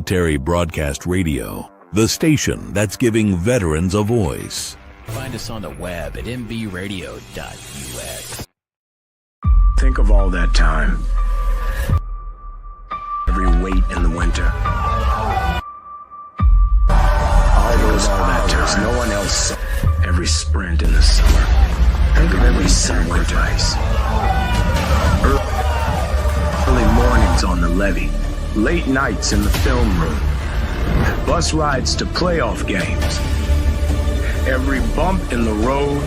Military Broadcast Radio, the station that's giving veterans a voice. Find us on the web at mbradio.us. Think of all that time. Every wait in the winter. All those hours no one else saw. Every sprint in the summer. Every sacrifice. Early mornings on the levee. Late nights in the film room. Bus rides to playoff games. Every bump in the road.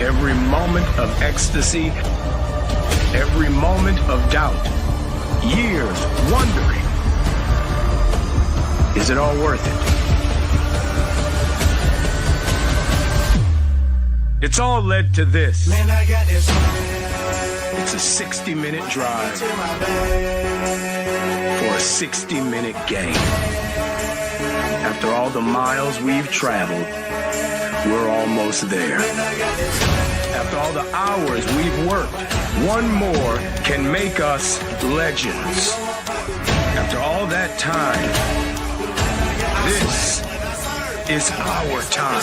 Every moment of ecstasy. Every moment of doubt. Years wondering, is it all worth it? It's all led to this. It's a 60-minute drive for a 60-minute game. After all the miles we've traveled, we're almost there. After all the hours we've worked, one more can make us legends. After all that time, this is our time.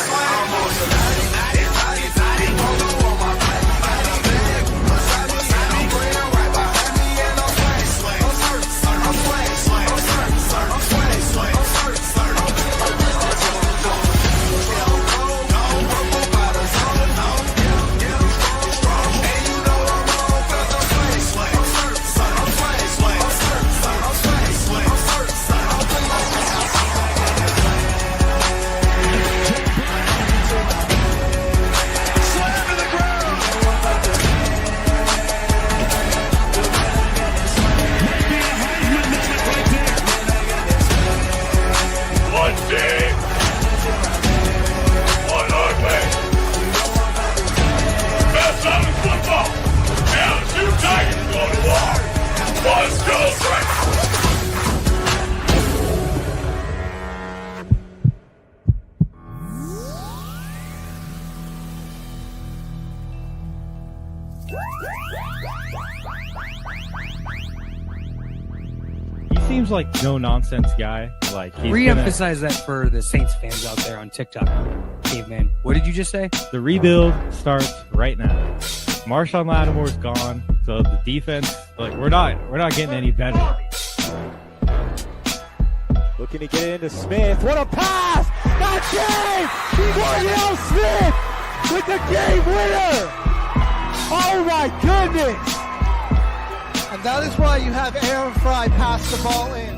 Seems like no nonsense guy. Like re-emphasize that for the Saints fans out there on TikTok. Caveman, what did you just say? The rebuild starts right now. Marshawn Lattimore's gone, so the defense, like we're not getting any better. Looking to get it into Smith. What a pass! Not James! Wardell Smith with the game winner! Oh my goodness! And that is why you have Aaron Fry pass the ball in.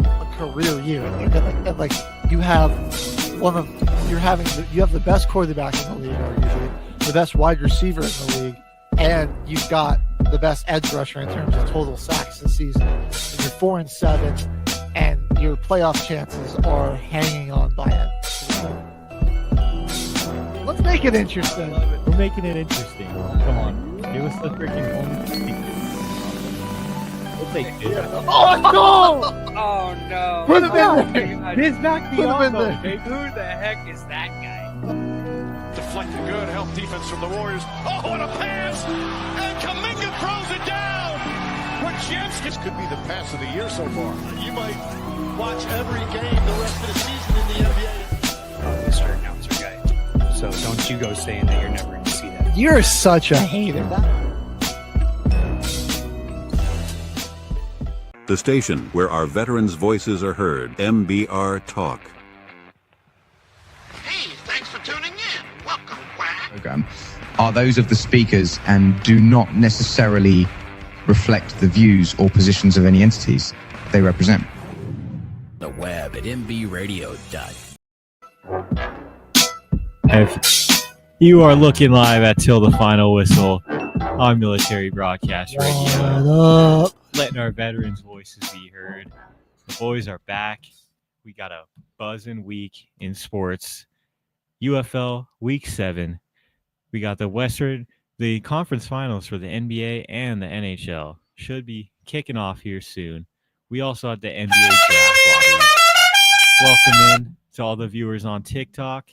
A career year. Like you have you have the best quarterback in the league, or usually the best wide receiver in the league, and you've got the best edge rusher in terms of total sacks this season. And you're 4-7, and your playoff chances are hanging on by it. Let's make it interesting. We're making it interesting. Come on. Give us the freaking moment. We'll take it. Oh, no! Oh, no. Put him in there. Biz back the Put him in there. Who the heck is that guy? Deflected good, help defense from the Warriors. Oh, what a pass! And Kuminga throws it down! This could be the pass of the year so far. You might watch every game the rest of the season in the NBA. Mr. Announcer guy. So don't you go saying that you're never going to see that. You're such a hater. The station where our veterans' voices are heard, MBR Talk. Hey, thanks for tuning in. Welcome, Quack. Program are those of the speakers and do not necessarily reflect the views or positions of any entities they represent. The web at mbradio.us. If you are looking live at Till the Final Whistle on Military Broadcast Radio, letting our veterans' voices be heard. The boys are back. We got a buzzing week in sports. UFL Week 7. We got the conference finals for the NBA and the NHL should be kicking off here soon. We also had the NBA draft lottery. Welcome in to all the viewers on TikTok.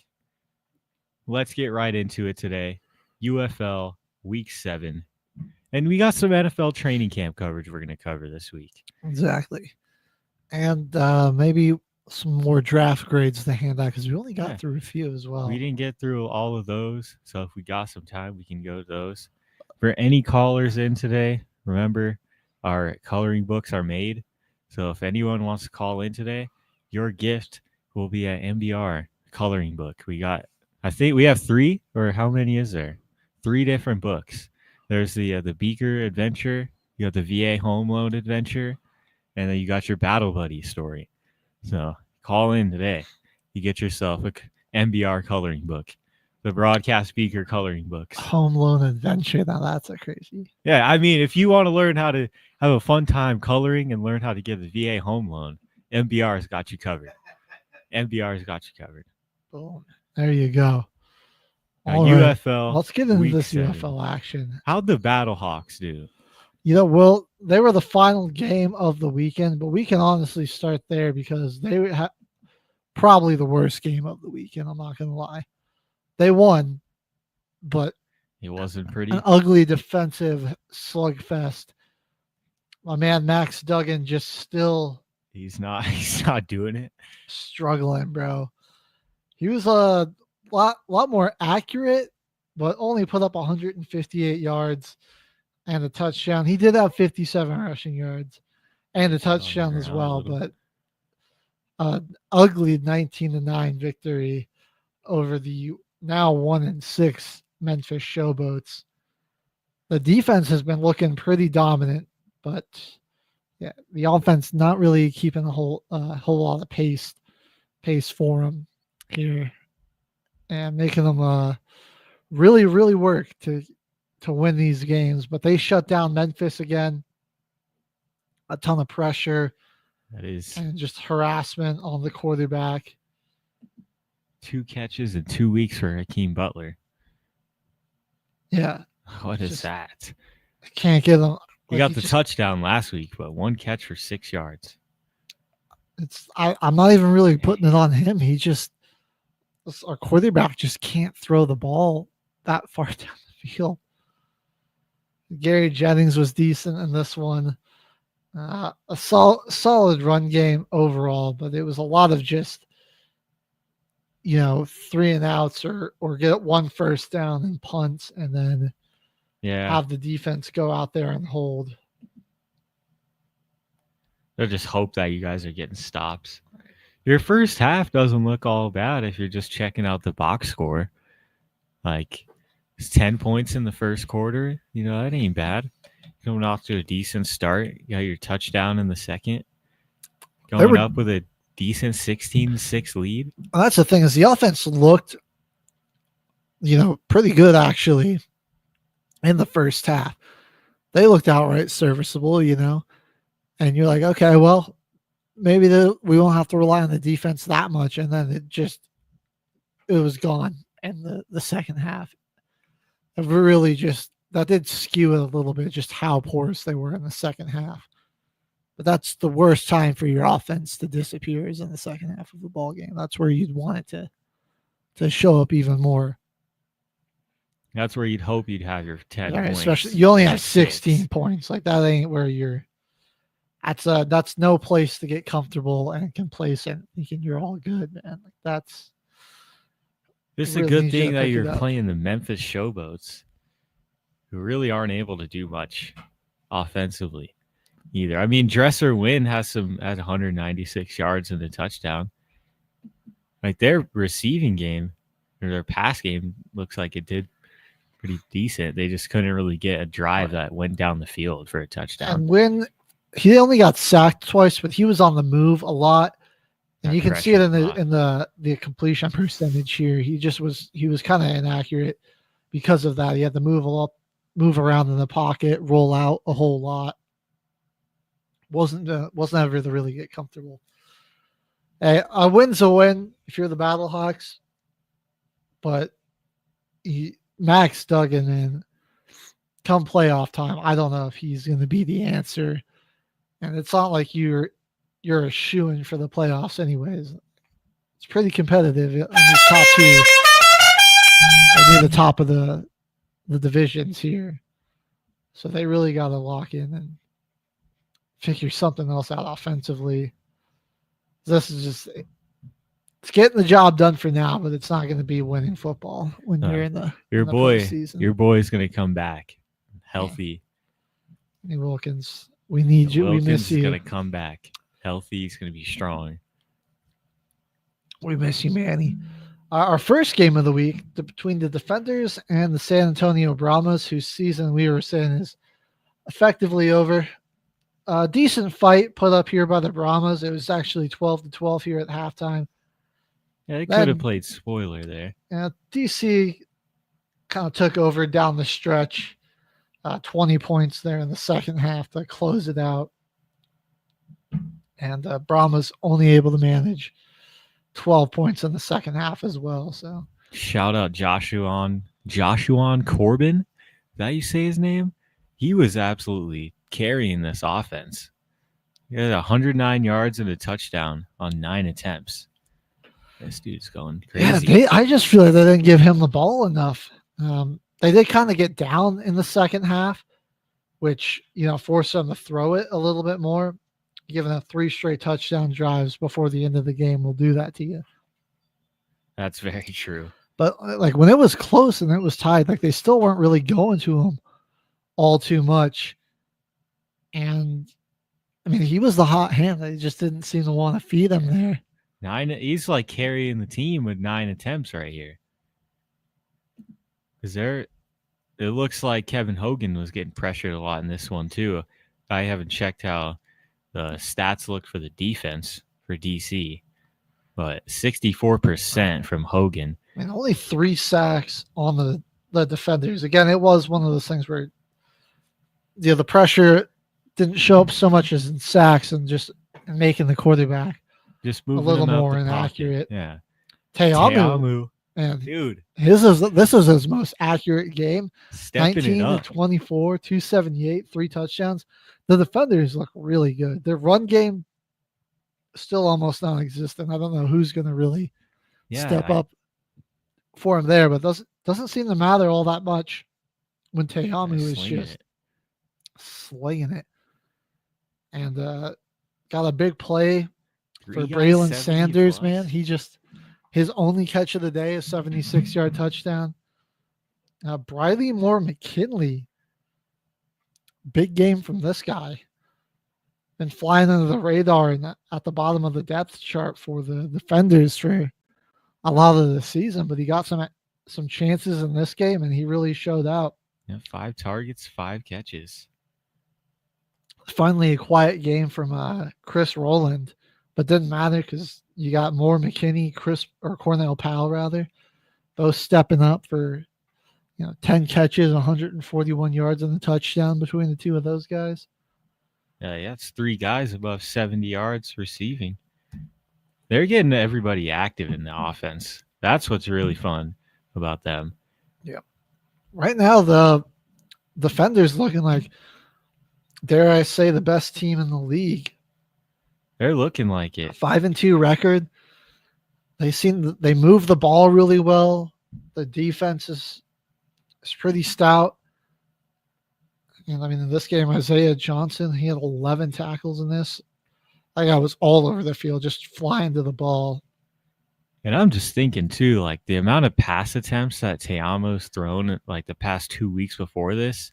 Let's get right into it today. UFL Week 7 And we got some NFL training camp coverage we're going to cover this week. Exactly. And maybe some more draft grades to hand out because we only got through a few as well. We didn't get through all of those, so if we got some time, we can go to those. For any callers in today, remember our coloring books are made. So if anyone wants to call in today, your gift will be an MBR coloring book. I think we have 3, or how many is there? 3 different books. There's the Beaker Adventure, you got the VA Home Loan Adventure, and then you got your Battle Buddy story. So call in today. You get yourself a MBR coloring book, the Broadcast Beaker coloring books. Home Loan Adventure. Now that's a crazy. Yeah, I mean, if you want to learn how to have a fun time coloring and learn how to get the VA home loan, MBR's got you covered. MBR's got you covered. Boom. There you go. Now, right. UFL. Let's get into this 7. UFL action. How'd the Battlehawks do? Well, they were the final game of the weekend, but we can honestly start there because they had probably the worst game of the weekend. I'm not going to lie. They won, but it wasn't pretty. An ugly defensive slugfest. My man Max Duggan just still he's not doing it. Struggling, bro. He was a lot more accurate, but only put up 158 yards and a touchdown. He did have 57 rushing yards and a touchdown as well, but ugly 19-9 victory over the now 1-6 Memphis Showboats. The defense has been looking pretty dominant, but yeah, the offense not really keeping a whole lot of pace for them here, and making them really work to win these games. But they shut down Memphis again. A ton of pressure. That is, and just harassment on the quarterback. 2 catches in 2 weeks for Hakeem Butler. Yeah. What is that? Can't get him. He got the touchdown last week, but 1 catch for 6 yards. I'm not even really putting it on him. Our quarterback just can't throw the ball that far down the field. Gary Jennings was decent in this one. A solid run game overall, but it was a lot of just 3 and outs or get 1 first down and punts, and then have the defense go out there and hold. They'll just hope that you guys are getting stops. Your first half doesn't look all bad if you're just checking out the box score. Like, it's 10 points in the first quarter. That ain't bad. Coming off to a decent start. You got your touchdown in the second. Going up with a decent 16-6 lead. Well, that's the thing, is the offense looked, pretty good actually in the first half. They looked outright serviceable, and you're like, okay, well, maybe we won't have to rely on the defense that much. And then it was gone in the second half. It really that did skew it a little bit, just how porous they were in the second half. But that's the worst time for your offense to disappear, is in the second half of the ball game. That's where you'd want it to show up even more. That's where you'd hope you'd have your 10 points. Especially you only have 16 points. Like, that ain't where you're. That's no place to get comfortable and complacent, thinking you're all good, man. Like, that's. This is a good thing that you're playing the Memphis Showboats, who really aren't able to do much offensively either. I mean, Dresser Wynn has 196 yards and a touchdown. Like, their receiving game or their pass game looks like it did pretty decent. They just couldn't really get a drive that went down the field for a touchdown. And when he only got sacked twice, but he was on the move a lot. And you can see it in the completion percentage here. He was kind of inaccurate because of that. He had to move around in the pocket, roll out a whole lot. Wasn't ever to really get comfortable. A win's a win if you're the Battlehawks, but Max Duggan, in come playoff time, I don't know if he's going to be the answer. And it's not like you're a shoo-in for the playoffs anyways. It's pretty competitive in the top 2. Near the top of the divisions here. So they really got to lock in and figure something else out offensively. This is just, it's getting the job done for now, but it's not going to be winning football when you're in the postseason. Your boy's going to come back healthy. Hey, Wilkins, we need you. Wilkins We miss you. is going to come back healthy. He's going to be strong. We miss you, Manny. Our first game of the week between the Defenders and the San Antonio Brahmas, whose season we were saying is effectively over. A decent fight put up here by the Brahmas. It was actually 12-12 here at halftime. Yeah, they could have played spoiler there. Yeah, DC kind of took over down the stretch. 20 points there in the second half to close it out. And Brahmas only able to manage 12 points in the second half as well. So shout out Joshua Corbin. Is that how you say his name? He was absolutely carrying this offense. He had 109 yards and a touchdown on 9 attempts. This dude's going crazy. Yeah, I just feel like they didn't give him the ball enough. They did kind of get down in the second half, which, forced them to throw it a little bit more. Given 3 straight touchdown drives before the end of the game will do that to you. That's very true. But like when it was close and it was tied, like they still weren't really going to him all too much. And I mean, he was the hot hand. They just didn't seem to want to feed him there. 9. He's like carrying the team with 9 attempts right here. It looks like Kevin Hogan was getting pressured a lot in this one too. I haven't checked how the stats look for the defense for DC, but 64% from Hogan. And only 3 sacks on the Defenders. Again, it was one of those things where the pressure didn't show up so much as in sacks and just making the quarterback just a little more inaccurate. Yeah. Te'amu. And dude, this was his most accurate game. Stepping 19 it up. to 24, 278, 3 touchdowns. The Defenders look really good. Their run game still almost non-existent. I don't know who's going to really step up for him there, but doesn't seem to matter all that much when Te'amu is just slinging it. And got a big play for Braylon Sanders, plus. Man. His only catch of the day, a 76-yard touchdown. Briley Moore McKinley, big game from this guy. Been flying under the radar and at the bottom of the depth chart for the Defenders for a lot of the season, but he got some chances in this game, and he really showed out. Yeah, 5 targets, 5 catches. Finally, a quiet game from Chris Rowland, but didn't matter because you got Moore McKinney, Cornell Powell rather, both stepping up for 10 catches, 141 yards and a touchdown between the two of those guys. Yeah, it's 3 guys above 70 yards receiving. They're getting everybody active in the offense. That's what's really fun about them. Yeah. Right now, the Defenders looking like, dare I say, the best team in the league. They're looking like it. 5-2 record. They move the ball really well. The defense is pretty stout. And I mean, in this game, Isaiah Johnson, he had 11 tackles in this. That guy was all over the field, just flying to the ball. And I'm just thinking too, like the amount of pass attempts that Te'amu's thrown like the past 2 weeks before this,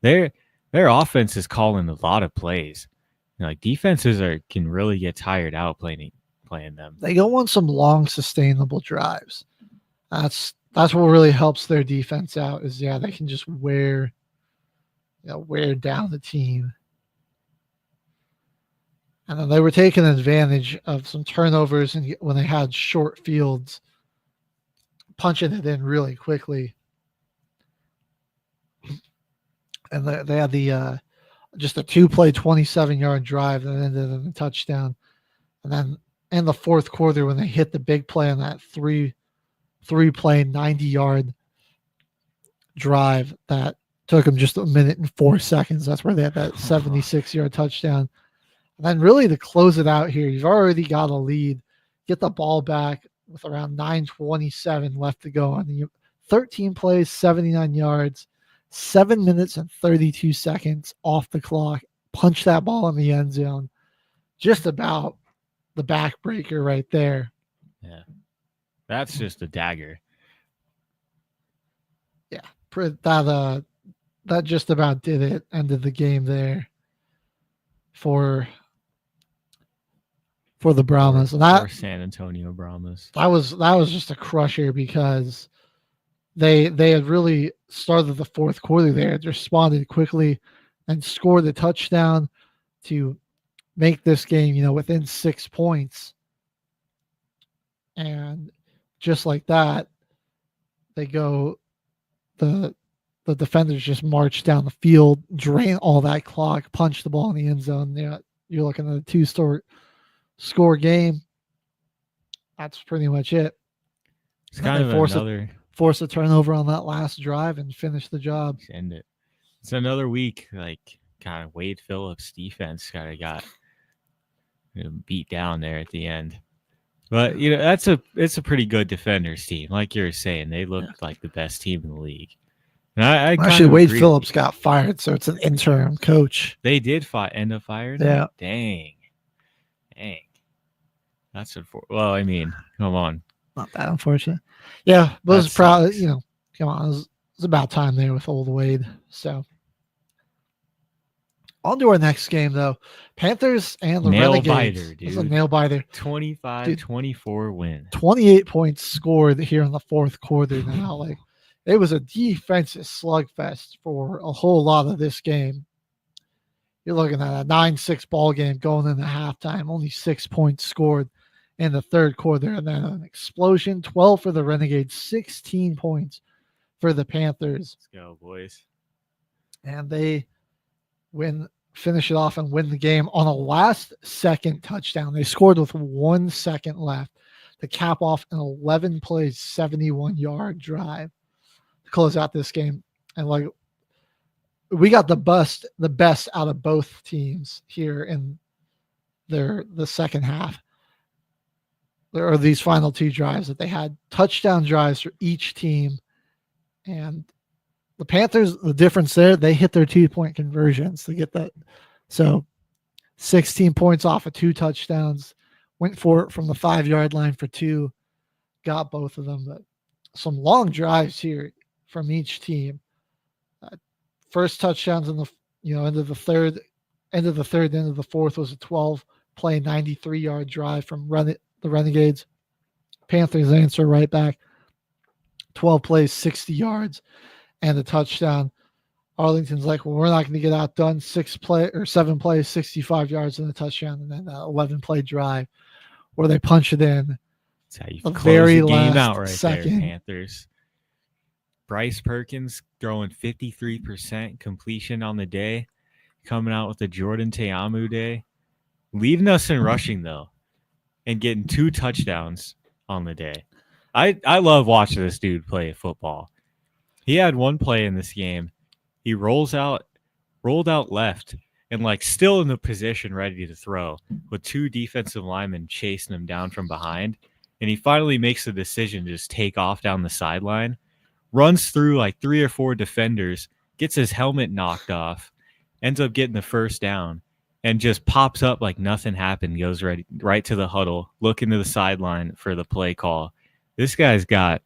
their offense is calling a lot of plays. Like defenses can really get tired out playing them. They go on some long, sustainable drives. That's what really helps their defense out. Is they can just wear down the team. And then they were taking advantage of some turnovers and when they had short fields, punching it in really quickly. And they had just a 2-play 27-yard drive that ended in a touchdown. And then in the fourth quarter, when they hit the big play on that three-play 90-yard drive that took them just 1 minute and 4 seconds. That's where they had that 76-yard touchdown. And then really to close it out here, you've already got a lead. Get the ball back with around 9:27 left to go. On the 13 plays, 79 yards. 7 minutes and 32 seconds off the clock. Punch that ball in the end zone. Just about the backbreaker right there. Yeah. That's just a dagger. Yeah. That just about did it. Ended the game there for the Brahmas. And or San Antonio Brahmas. That was just a crusher because they had really started the fourth quarter there. They responded quickly and scored a touchdown to make this game, within 6 points. And just like that, they go the defenders just march down the field, drain all that clock, punch the ball in the end zone. You're looking at a 2-score game. That's pretty much it. It's kind of force a turnover on that last drive and finish the job. End it. It's another week, kind of Wade Phillips' defense kind of got beat down there at the end. But it's a pretty good defenders team. Like you were saying, they looked like the best team in the league. And I actually, Wade Phillips got fired, so it's an interim coach. They did end up firing. Yeah. Dang. That's unfortunate. Well, I mean, come on. Not that unfortunate. Yeah, but it was proud. Come on, it was about time there with old Wade. So on to our next game, though. Panthers and the Renegades. Nail-biter, dude. It was a nail-biter. 25-24 win. 28 points scored here in the fourth quarter now. It was a defensive slugfest for a whole lot of this game. You're looking at a 9-6 ball game going into halftime. Only 6 points scored in the third quarter. And then an explosion. 12 for the Renegades. 16 points for the Panthers. Let's go, boys. And they finish it off and win the game on a last-second touchdown. They scored with 1 second left to cap off an 11-play, 71-yard drive to close out this game. And we got the best out of both teams here in the second half. There are these final two drives that they had touchdown drives for each team. And the Panthers, the difference there, they hit their 2-point conversions to get that. So 16 points off of 2 touchdowns, went for it from the 5-yard line for 2, got both of them. But some long drives here from each team. First touchdowns in the end of the third, end of the fourth was a 12-play, 93-yard drive from the Renegades. Panthers answer right back. 12 plays, 60 yards, and a touchdown. Arlington's like, well, we're not going to get outdone. 7 plays, 65 yards, and a touchdown, and then an 11-play drive where they punch it in. That's how you the close very the game last out right second. there, Panthers. Bryce Perkins throwing 53% completion on the day, coming out with the Jordan Teamu day, leading us in rushing, though, and getting 2 touchdowns on the day. I love watching this dude play football. He had one play in this game. He rolled out left and still in the position ready to throw with 2 defensive linemen chasing him down from behind. And he finally makes the decision to just take off down the sideline, runs through 3 or 4 defenders, gets his helmet knocked off, ends up getting the first down, and just pops up like nothing happened, goes right to the huddle, looking to the sideline for the play call. This guy's got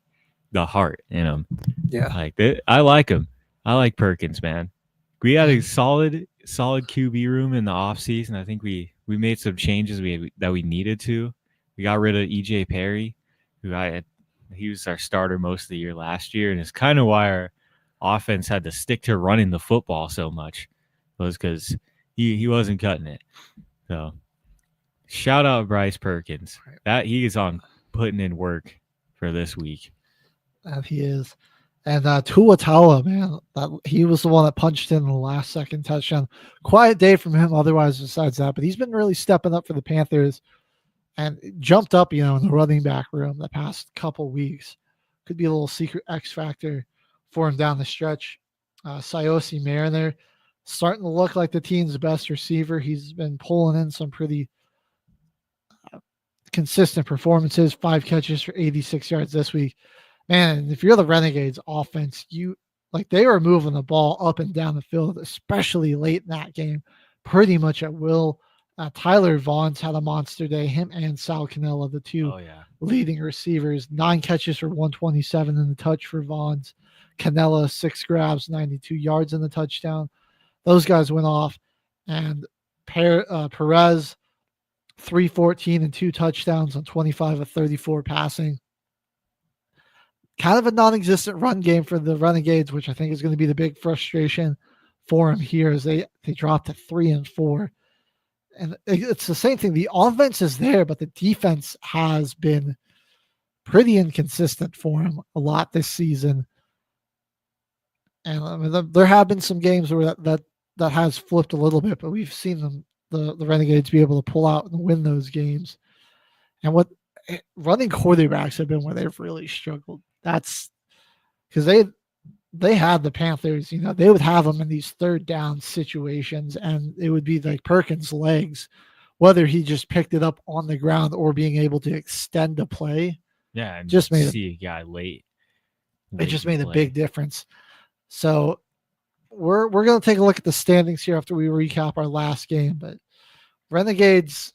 the heart in him. Yeah. I like him. I like Perkins, man. We had a solid QB room in the offseason. I think we made some changes that we needed to. We got rid of EJ Perry, he was our starter most of the year last year, and it's kind of why our offense had to stick to running the football so much, was because he wasn't cutting it. So shout out Bryce Perkins. That he is on putting in work for this week. That he is. And Tua Tawa, man, he was the one that punched in the last second touchdown. Quiet day from him otherwise besides that, but he's been really stepping up for the Panthers and jumped up, in the running back room the past couple weeks. Could be a little secret X factor for him down the stretch. Sayosi Mariner starting to look like the team's best receiver. He's been pulling in some pretty consistent performances. 5 catches for 86 yards this week. Man, if you're the Renegades offense, Like they were moving the ball up and down the field, especially late in that game, pretty much at will. Tyler Vaughn's had a monster day. Him and Sal Cannella, the two leading receivers, 9 catches for 127 in the touch for Vaughn's. Cannella, 6 grabs, 92 yards in the touchdown. Those guys went off. And Perez, 314 and 2 touchdowns on 25 of 34 passing. Kind of a non-existent run game for the Renegades, which I think is going to be the big frustration for them here as they dropped to 3-4. And it's the same thing. The offense is there, but the defense has been pretty inconsistent for him a lot this season. And I mean, there have been some games where that has flipped a little bit, but we've seen them, the Renegades, be able to pull out and win those games. And what running quarterbacks have been where they've really struggled. That's because they had the Panthers, they would have them in these third down situations, and it would be like Perkins' legs, whether he just picked it up on the ground or being able to extend the play. Yeah, and just made a guy late. It just made a big difference. So we're going to take a look at the standings here after we recap our last game, but Renegades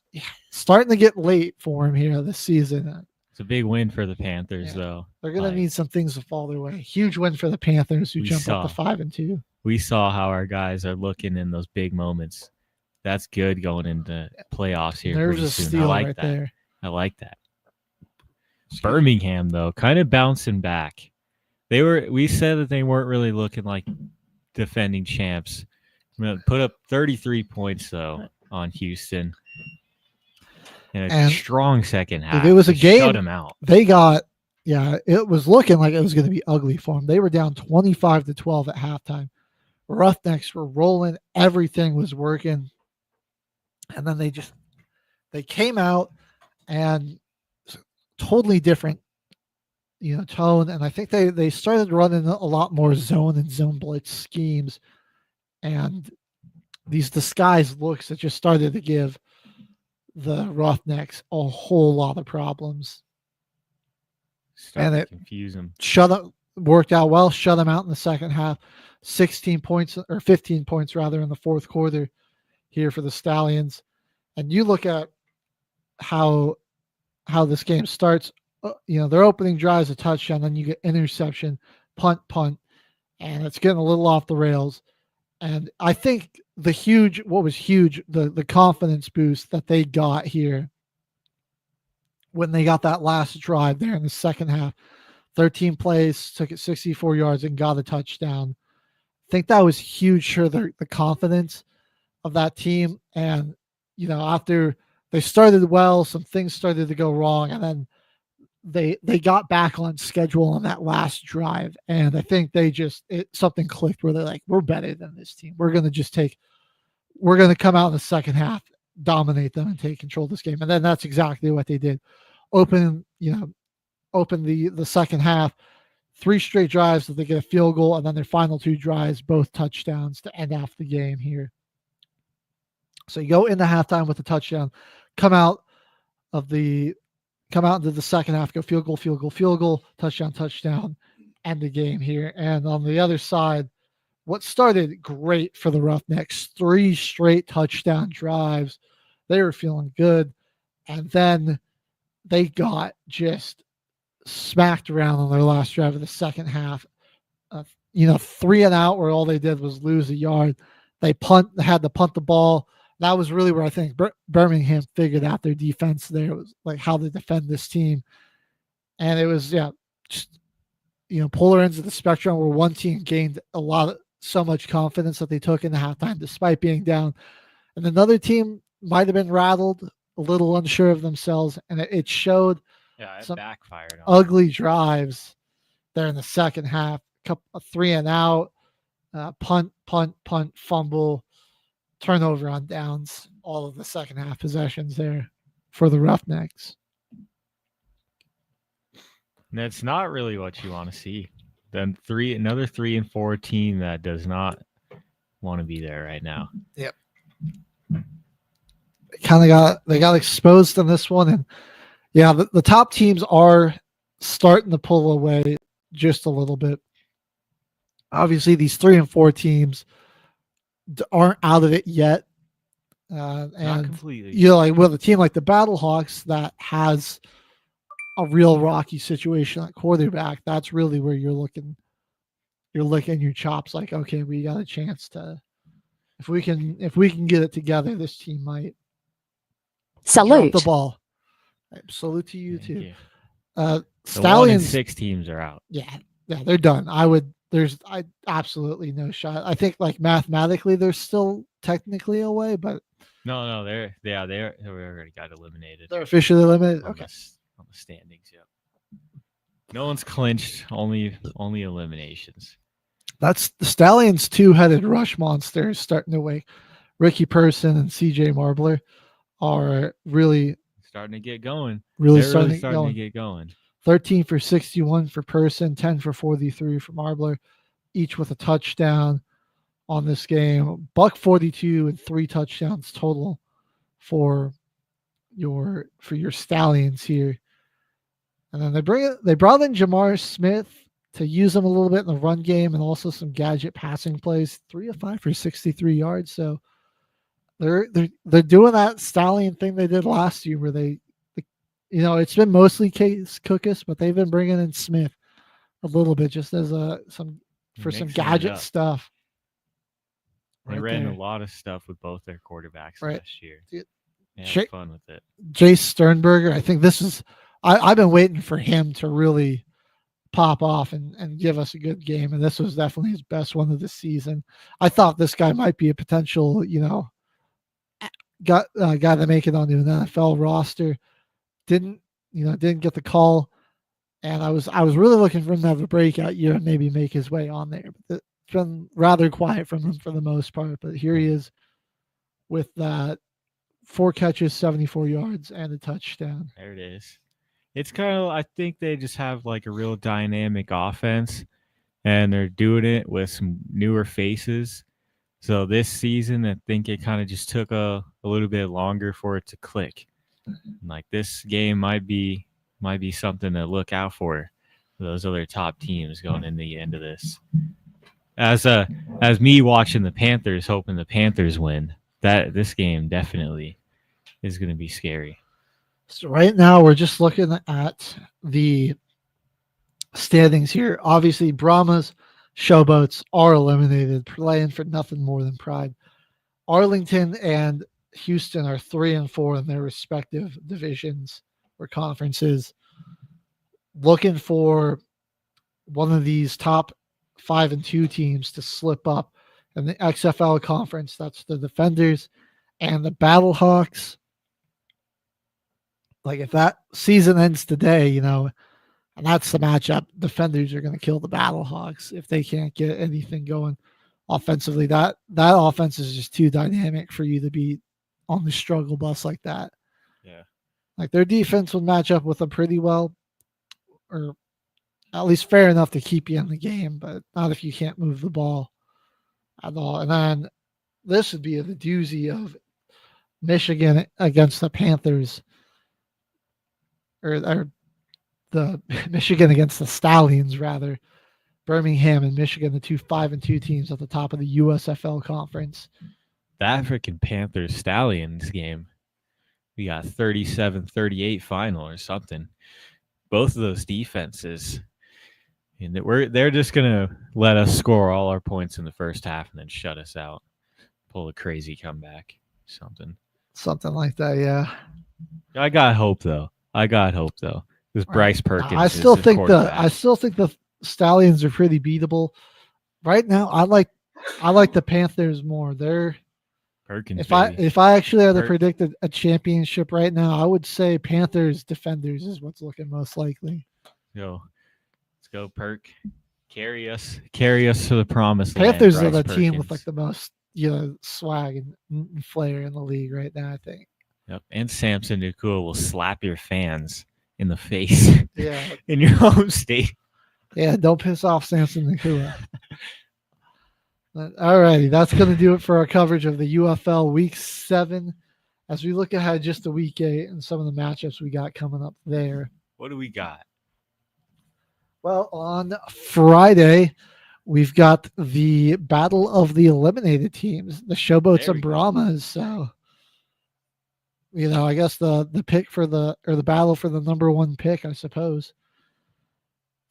starting to get late for him here this season. It's a big win for the Panthers, though. They're going to need some things to fall their way. Huge win for the Panthers, who jumped up to 5-2. We saw how our guys are looking in those big moments. That's good going into playoffs here. There's a steal right there. I like that. Birmingham, though, kind of bouncing back. We said that they weren't really looking like defending champs. Put up 33 points, though, on Houston. And a strong second half. It was a game. Shut them out. It was looking like it was going to be ugly for them. They were down 25-12 at halftime. Roughnecks were rolling. Everything was working. And then they came out and totally different, tone. And I think they started running a lot more zone and zone blitz schemes. And these disguised looks that just started to give the Roughnecks a whole lot of problems. And it confused them. Worked out well, shut them out in the second half. 15 points in the fourth quarter here for the Stallions. And you look at how this game starts, their opening drive is a touchdown, then you get interception, punt, and it's getting a little off the rails. And I think what was huge, the confidence boost that they got here when they got that last drive there in the second half. 13 plays, took it 64 yards, and got a touchdown. I think that was huge for the confidence of that team. And, after they started well, some things started to go wrong, and then they got back on schedule on that last drive. And I think something clicked where they're like, we're better than this team. We're going to come out in the second half, dominate them, and take control of this game. And then that's exactly what they did. Open the second half, 3 straight drives that they get a field goal, and then their final 2 drives, both touchdowns to end off the game here. So you go into halftime with a touchdown, come out into the second half, go field goal, touchdown, end the game here. And on the other side, what started great for the Roughnecks, 3 straight touchdown drives. They were feeling good. And then they got just smacked around on their last drive of the second half. 3 and out where all they did was lose a yard. They had to punt the ball. That was really where I think Birmingham figured out their defense there. It was like how to defend this team. And it was, polar ends of the spectrum where one team gained so much confidence that they took in the halftime despite being down. And another team might have been rattled, a little unsure of themselves. And it showed it backfired. Ugly drives there in the second half. A 3 and out, punt, fumble, turnover on downs, all of the second half possessions there for the Roughnecks. That's not really what you want to see. Then another 3-4 team that does not want to be there right now. Yep. They got exposed in this one, and the top teams are starting to pull away just a little bit. Obviously, these 3 and 4 teams aren't out of it yet. Not And completely. like with a team like the Battlehawks that has a real rocky situation at quarterback, that's really where you're licking your chops. Like, okay, we got a chance to, if we can get it together, this team might drop the ball. Salute to you too. You. The Stallions 1 and 6 teams are out. Yeah, they're done. There's absolutely no shot. I think like mathematically they're still technically away, but no, they already got eliminated. They're officially eliminated. On okay, on the standings. Yep. No one's clinched. Only eliminations. That's the Stallions' 2-headed rush monsters starting to wake. Ricky Person and CJ Marbler are really starting to get going. Really They're starting to get going. 13 for 61 for Person, 10 for 43 for Marbler, each with a touchdown on this game. Buck 42 and 3 touchdowns total for your Stallions here. And then they brought in Jamar Smith to use him a little bit in the run game and also some gadget passing plays. 3 of 5 for 63 yards. So they're doing that Stallion thing they did last year where they it's been mostly Case Cookus, but they've been bringing in Smith a little bit just as some gadget stuff. They ran a lot of stuff with both their quarterbacks last year. Had fun with it. Jace Sternberger, I think this is I've been waiting for him to really pop off and give us a good game, and this was definitely his best one of the season. I thought this guy might be a potential, guy to make it onto an NFL roster. Didn't get the call, and I was really looking for him to have a breakout year and maybe make his way on there. But it's been rather quiet from him for the most part. But here he is with that 4 catches, 74 yards, and a touchdown. There it is. It's kind of, I think they just have like a real dynamic offense, and they're doing it with some newer faces. So this season, I think it kind of just took a little bit longer for it to click. Like this game might be something to look out for those other top teams going into the end of this. As me watching the Panthers, hoping the Panthers win, that this game definitely is going to be scary. So right now we're just looking at the standings here. Obviously, Brahmas, Showboats are eliminated, playing for nothing more than pride. Arlington and Houston are 3 and 4 in their respective divisions or conferences. Looking for one of these top 5 and 2 teams to slip up in the XFL conference. That's the Defenders and the Battlehawks. Like if that season ends today, and that's the matchup, Defenders are going to kill the Battlehawks if they can't get anything going offensively. That offense is just too dynamic for you to be on the struggle bus like that. Yeah. Like their defense would match up with them pretty well, or at least fair enough to keep you in the game, but not if you can't move the ball at all. And then this would be the doozy of Michigan against the Panthers, or the Michigan against the Stallions, rather. Birmingham and Michigan, the 2 5 and 2 teams at the top of the USFL conference. The African Panthers Stallions game, we got 37-38 final or something. Both of those defenses, and they're just gonna let us score all our points in the first half and then shut us out, pull a crazy comeback, something like that. Yeah, I got hope though. Because Bryce Perkins. I still think the Stallions are pretty beatable. Right now, I like the Panthers more. They're Perkins. If I actually had to predict a championship right now, I would say Panthers Defenders is what's looking most likely. Let's go Perk. Carry us to the promised land. Panthers are the team with like the most swag and flair in the league right now, I think. Yep, and Samson Nakua will slap your fans in the face. Yeah, in your home state. Yeah, don't piss off Samson Nakua. All righty, that's going to do it for our coverage of the UFL Week 7. As we look ahead just to Week 8 and some of the matchups we got coming up there. What do we got? Well, on Friday, we've got the battle of the eliminated teams, the Showboats and Brahmas. So, I guess the pick for the battle for the number one pick, I suppose.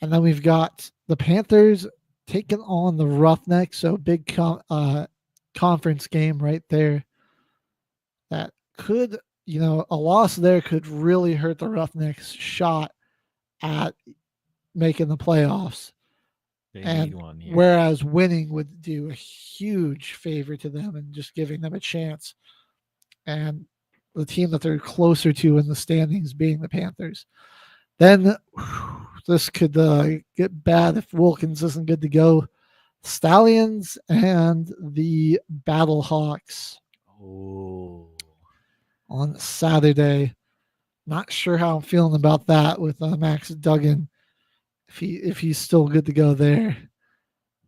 And then we've got the Panthers taking on the Roughnecks. So big conference game right there. That could, a loss there could really hurt the Roughnecks' shot at making the playoffs. They need one here. Whereas winning would do a huge favor to them and just giving them a chance. And the team that they're closer to in the standings being the Panthers. Then this could get bad if Wilkins isn't good to go. Stallions and the Battlehawks. Oh. On Saturday. Not sure how I'm feeling about that with Max Duggan. If he's still good to go there.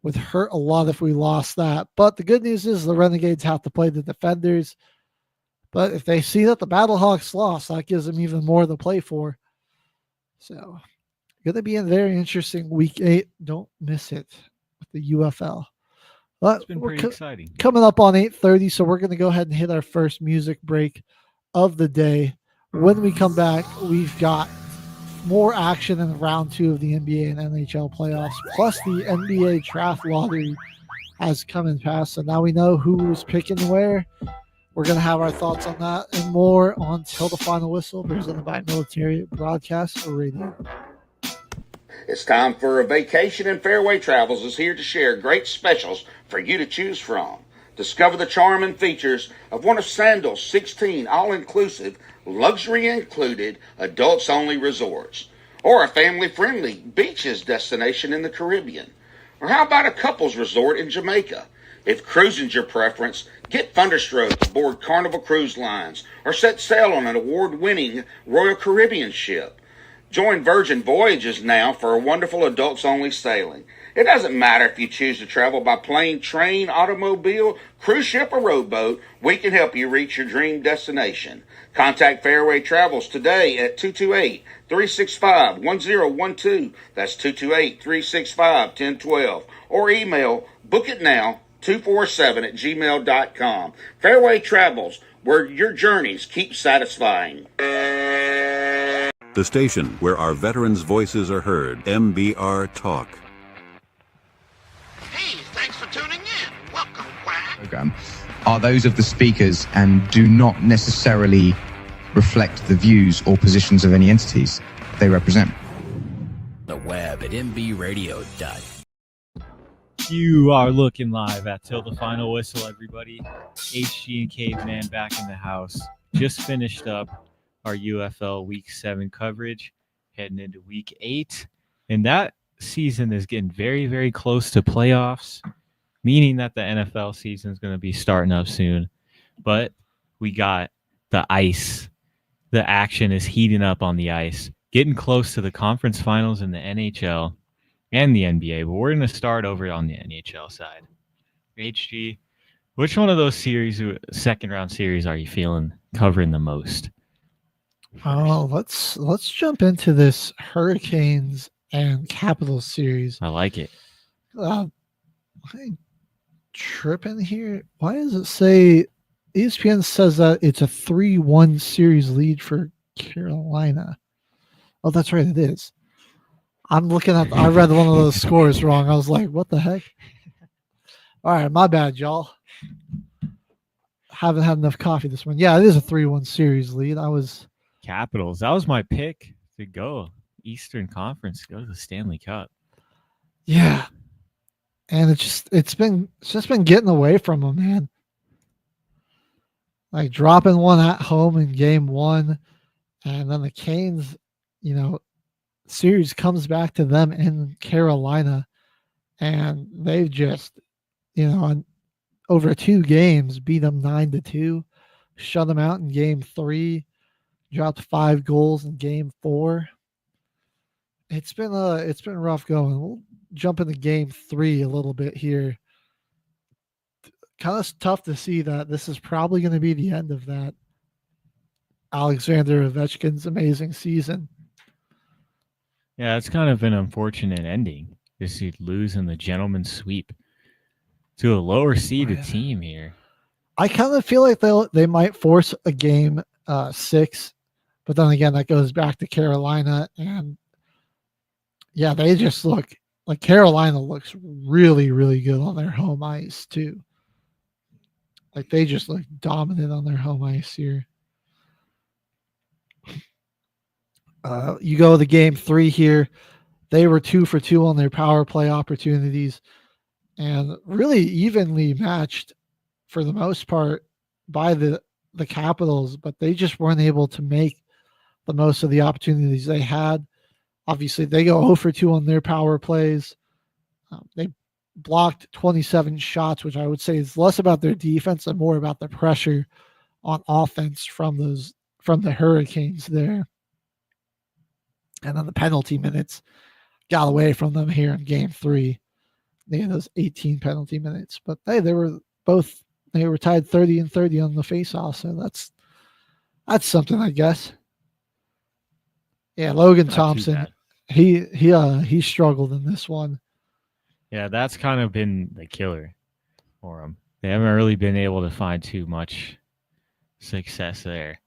Would hurt a lot if we lost that. But the good news is the Renegades have to play the Defenders. But if they see that the Battlehawks lost, that gives them even more to play for. So, going to be a very interesting week 8. Don't miss it with the UFL. But it's been pretty exciting. Coming up on 8:30, so we're going to go ahead and hit our first music break of the day. When we come back, we've got more action in round 2 of the NBA and NHL playoffs, plus the NBA draft lottery has come and passed. So now we know who's picking where. We're going to have our thoughts on that and more on Till the Final Whistle, presented by Military Broadcast Radio. It's time for a vacation, and Fairway Travels is here to share great specials for you to choose from. Discover the charm and features of one of Sandal's 16 all-inclusive, luxury-included, adults-only resorts. Or a family-friendly beaches destination in the Caribbean. Or how about a couples resort in Jamaica? If cruising's your preference, get Thunderstroke aboard Carnival Cruise Lines or set sail on an award-winning Royal Caribbean ship. Join Virgin Voyages now for a wonderful adults-only sailing. It doesn't matter if you choose to travel by plane, train, automobile, cruise ship, or rowboat, we can help you reach your dream destination. Contact Fairway Travels today at 228-365-1012. That's 228-365-1012. Or email bookitnow247@gmail.com. Fairway Travels, where your journeys keep satisfying. The station where our veterans' voices are heard. MBR Talk. Hey, thanks for tuning in. Welcome, Quack. Program are those of the speakers and do not necessarily reflect the views or positions of any entities they represent. The web at mbradio.com. You are looking live at Till the Final Whistle, everybody. HG and Caveman back in the house. Just finished up our UFL Week 7 coverage, heading into Week 8. And that season is getting very, very close to playoffs, meaning that the NFL season is going to be starting up soon. But we got the ice. The action is heating up on the ice, getting close to the conference finals in the NHL and the NBA. But we're going to start over on the NHL side. HG, which one of those series, second-round series, are you feeling covering the most? Oh, let's jump into this Hurricanes and Capitals series. I like it. I'm tripping here. Why does it say ESPN says that it's a 3-1 series lead for Carolina? Oh, that's right, it is. I'm looking at. I read one of those scores wrong. I was like, "What the heck?" All right, my bad, y'all. Haven't had enough coffee this morning. Yeah, it is a 3-1 series lead. Capitals. That was my pick to go Eastern Conference, go to the Stanley Cup. Yeah, and it's just been getting away from them, man. Like dropping one at home in Game 1, and then the Canes, series comes back to them in Carolina, and they've just, on over 2 games beat them 9-2, shut them out in Game 3. Dropped 5 goals in Game 4. It's been rough going. We'll jump into Game 3 a little bit here. Kind of tough to see that this is probably going to be the end of that Alexander Ovechkin's amazing season. Yeah, it's kind of an unfortunate ending. This is losing the gentleman's sweep to a lower seeded team here. I kind of feel like they might force a game 6, but then again, that goes back to Carolina, and yeah, they just look like Carolina looks really, really good on their home ice too. Like they just look dominant on their home ice here. You go to game 3 here. They were 2 for 2 on their power play opportunities and really evenly matched for the most part by the Capitals, but they just weren't able to make the most of the opportunities they had. Obviously, they go 0 for 2 on their power plays. They blocked 27 shots, which I would say is less about their defense and more about the pressure on offense from the Hurricanes there. And then the penalty minutes got away from them here in game 3. They had those 18 penalty minutes, but hey, they were tied 30-30 on the faceoff, so that's something, I guess. Yeah, Logan Thompson, he struggled in this one. Yeah, that's kind of been the killer for them. They haven't really been able to find too much success there.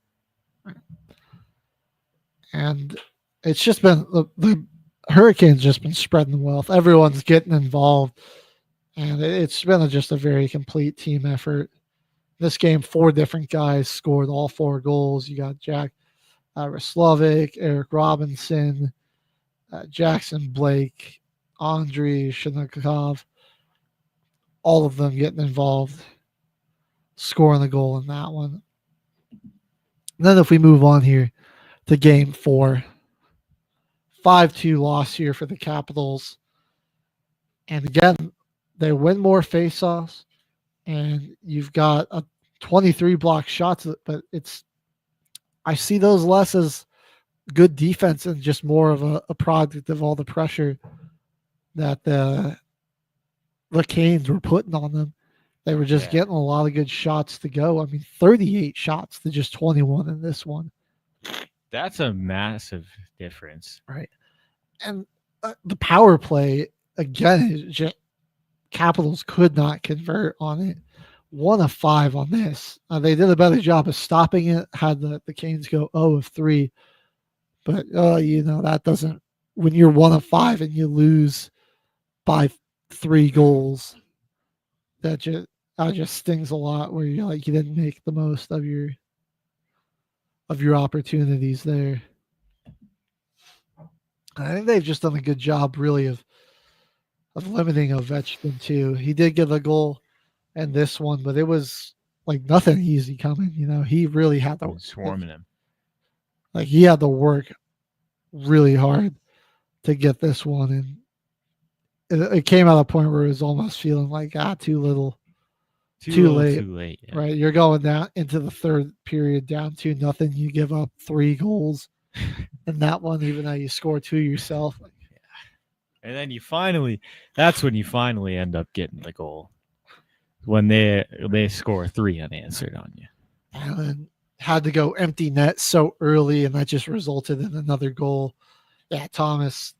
And it's just been the Hurricanes just been spreading the wealth. Everyone's getting involved, and it's been just a very complete team effort. This game, 4 different guys scored all 4 goals. You got Jack Roslovic, Eric Robinson, Jackson Blake, Andrei Shchenikov, all of them getting involved, scoring the goal in that one. And then if we move on here to game 4, 5-2 loss here for the Capitals. And again, they win more faceoffs, and you've got a 23 block shots, but I see those less as good defense and just more of a product of all the pressure that the Canes were putting on them. They were just getting a lot of good shots to go. I mean, 38 shots to just 21 in this one. That's a massive difference. Right. And the power play, again, just Capitals could not convert on it. 1 of 5 on this. They did a better job of stopping it, had the Canes go 0 of 3. But, that doesn't, when you're 1 of 5 and you lose by 3 goals, that just stings a lot where you're like, you didn't make the most of your opportunities there. I think they've just done a good job, really, of limiting Ovechkin too. He did get a goal in this one, but it was like nothing easy coming. He really had to swarming him. Like he had to work really hard to get this one, and it came at a point where it was almost feeling like too little, too late. Yeah. Right, you're going down into the third period down 2-0. You give up 3 goals. And that one, even though you score 2 yourself. And then that's when you finally end up getting the goal. When they score 3 unanswered on you. And then had to go empty net so early, and that just resulted in another goal. Yeah, Thomas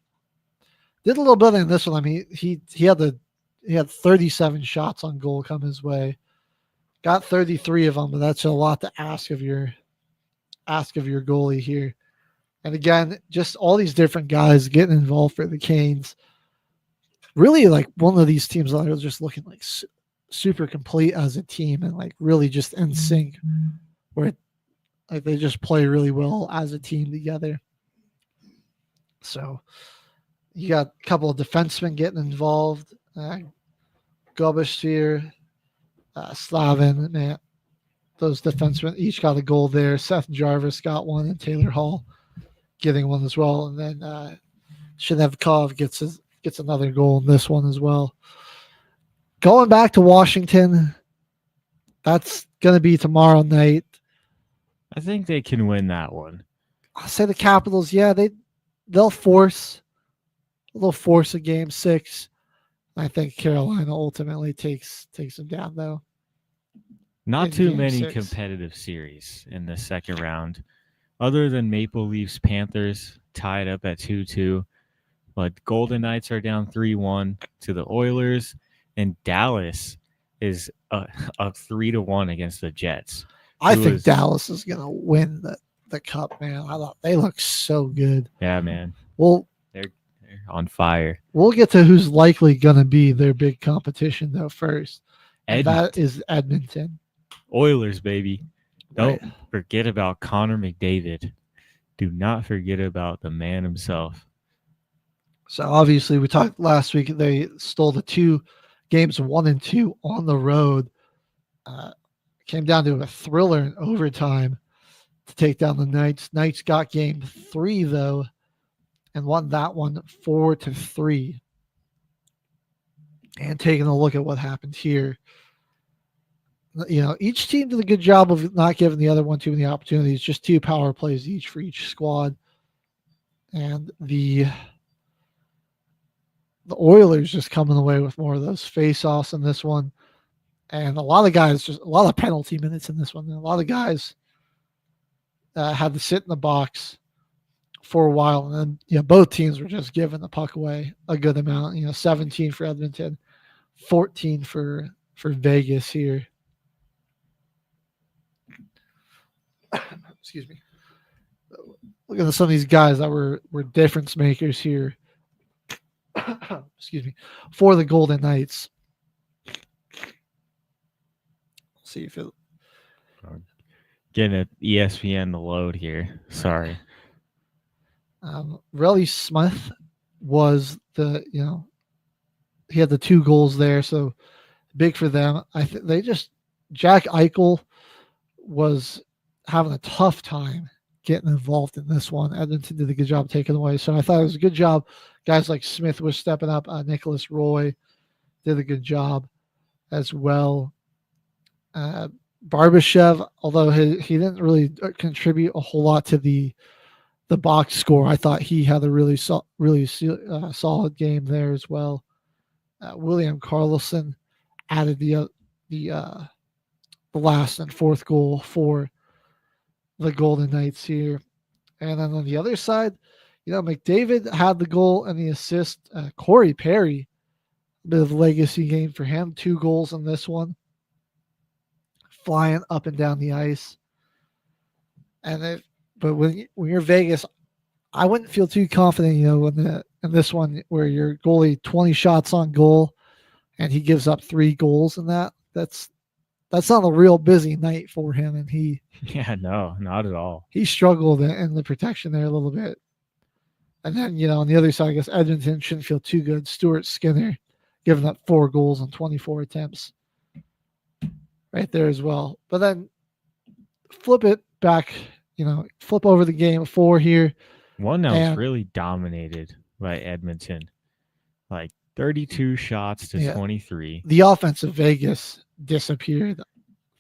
did a little better in this one. I mean, he had 37 shots on goal come his way. Got 33 of them, but that's a lot to ask of your goalie here. And again, just all these different guys getting involved for the Canes. Really, like one of these teams that was just looking like super complete as a team and like really just in sync, where like they just play really well as a team together. So you got a couple of defensemen getting involved. Gubish here, Slavin, man. Those defensemen each got a goal there. Seth Jarvis got one, and Taylor Hall getting one as well. And then Shinevkov gets another goal in this one as well. Going back to Washington, that's going to be tomorrow night. I think they can win that one. I'll say the Capitals, yeah, they'll force a game 6. I think Carolina ultimately takes them down, though. Not too many competitive series in the second round. Other than Maple Leafs Panthers tied up at 2-2. But Golden Knights are down 3-1 to the Oilers, and Dallas is up 3-1 against the Jets. I think Dallas is going to win the cup, man. I thought they look so good. Yeah, man. Well, they're on fire. We'll get to who's likely going to be their big competition, though, first. And that is Edmonton. Oilers, baby. Don't forget about Connor McDavid. Do not forget about the man himself. So, obviously, we talked last week. They stole the 2 games 1 and 2 on the road. Came down to a thriller in overtime to take down the Knights. Knights got game 3, though, and won that one 4-3. And taking a look at what happened here, each team did a good job of not giving the other one too many opportunities, just 2 power plays each for each squad. And the Oilers just coming away with more of those face-offs in this one. And a lot of penalty minutes in this one. And a lot of guys had to sit in the box for a while. And then, both teams were just giving the puck away a good amount. 17 for Edmonton, 14 for Vegas here. Excuse me. Look at some of these guys that were difference makers here. Excuse me. For the Golden Knights. Let's see if it. Getting an ESPN to load here. Sorry. Relly Smith was he had the 2 goals there, so big for them. Jack Eichel was having a tough time getting involved in this one. Edmonton did a good job taking away, so I thought it was a good job. Guys like Smith was stepping up. Nicholas Roy did a good job as well. Barbashev, although he didn't really contribute a whole lot to the box score, I thought he had a really solid game there as well. William Karlsson added the last and 4th goal for the Golden Knights here. And then on the other side, McDavid had the goal and the assist. Corey Perry, a bit of a legacy game for him. 2 goals in this one. Flying up and down the ice. But when you're Vegas, I wouldn't feel too confident, in this one where your goalie 20 shots on goal and he gives up 3 goals in that. That's not a real busy night for him, and no, not at all. He struggled in the protection there a little bit. And then, on the other side, I guess Edmonton shouldn't feel too good. Stuart Skinner giving up 4 goals on 24 attempts right there as well. But then flip it back, flip over the game 4 here. One that was really dominated by Edmonton, like 32 shots to 23. The offense of Vegas disappeared, I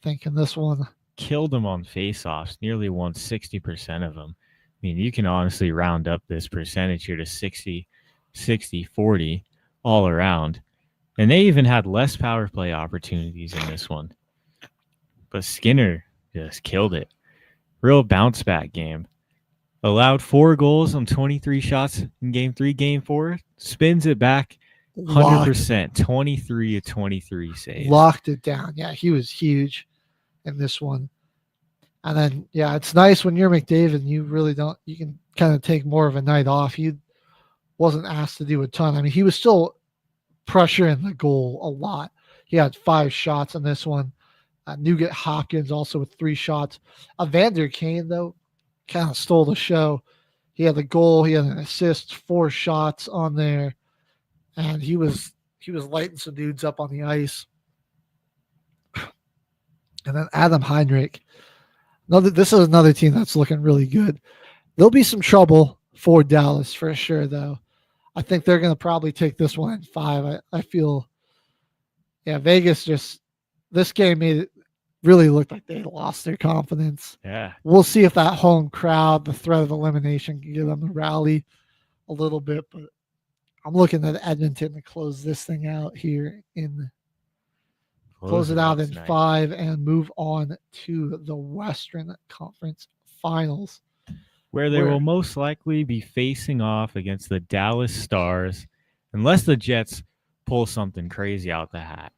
think, in this one. Killed them on faceoffs, nearly won 60% of them. I mean, you can honestly round up this percentage here to 60-40 all around. And they even had less power play opportunities in this one. But Skinner just killed it. Real bounce back game. Allowed 4 goals on 23 shots in game 3. Game 4 spins it back 100%. 23-23 saves. Locked it down. Yeah, he was huge in this one. And then, it's nice when you're McDavid, you can kind of take more of a night off. He wasn't asked to do a ton. I mean, he was still pressuring the goal a lot. He had 5 shots in this one. Nugent Hopkins also with 3 shots. Evander Kane, though, kind of stole the show. He had the goal. He had an assist, 4 shots on there. And he was lighting some dudes up on the ice. And then Adam Heinrich. This is another team that's looking really good. There'll be some trouble for Dallas for sure, though. I think they're going to probably take this one in 5. I feel, Vegas this game made it really look like they lost their confidence. Yeah. We'll see if that home crowd, the threat of elimination, can get them to rally a little bit. But I'm looking at Edmonton to close this thing out here close it out in 5 and move on to the Western Conference Finals. where they will most likely be facing off against the Dallas Stars, unless the Jets pull something crazy out the hat.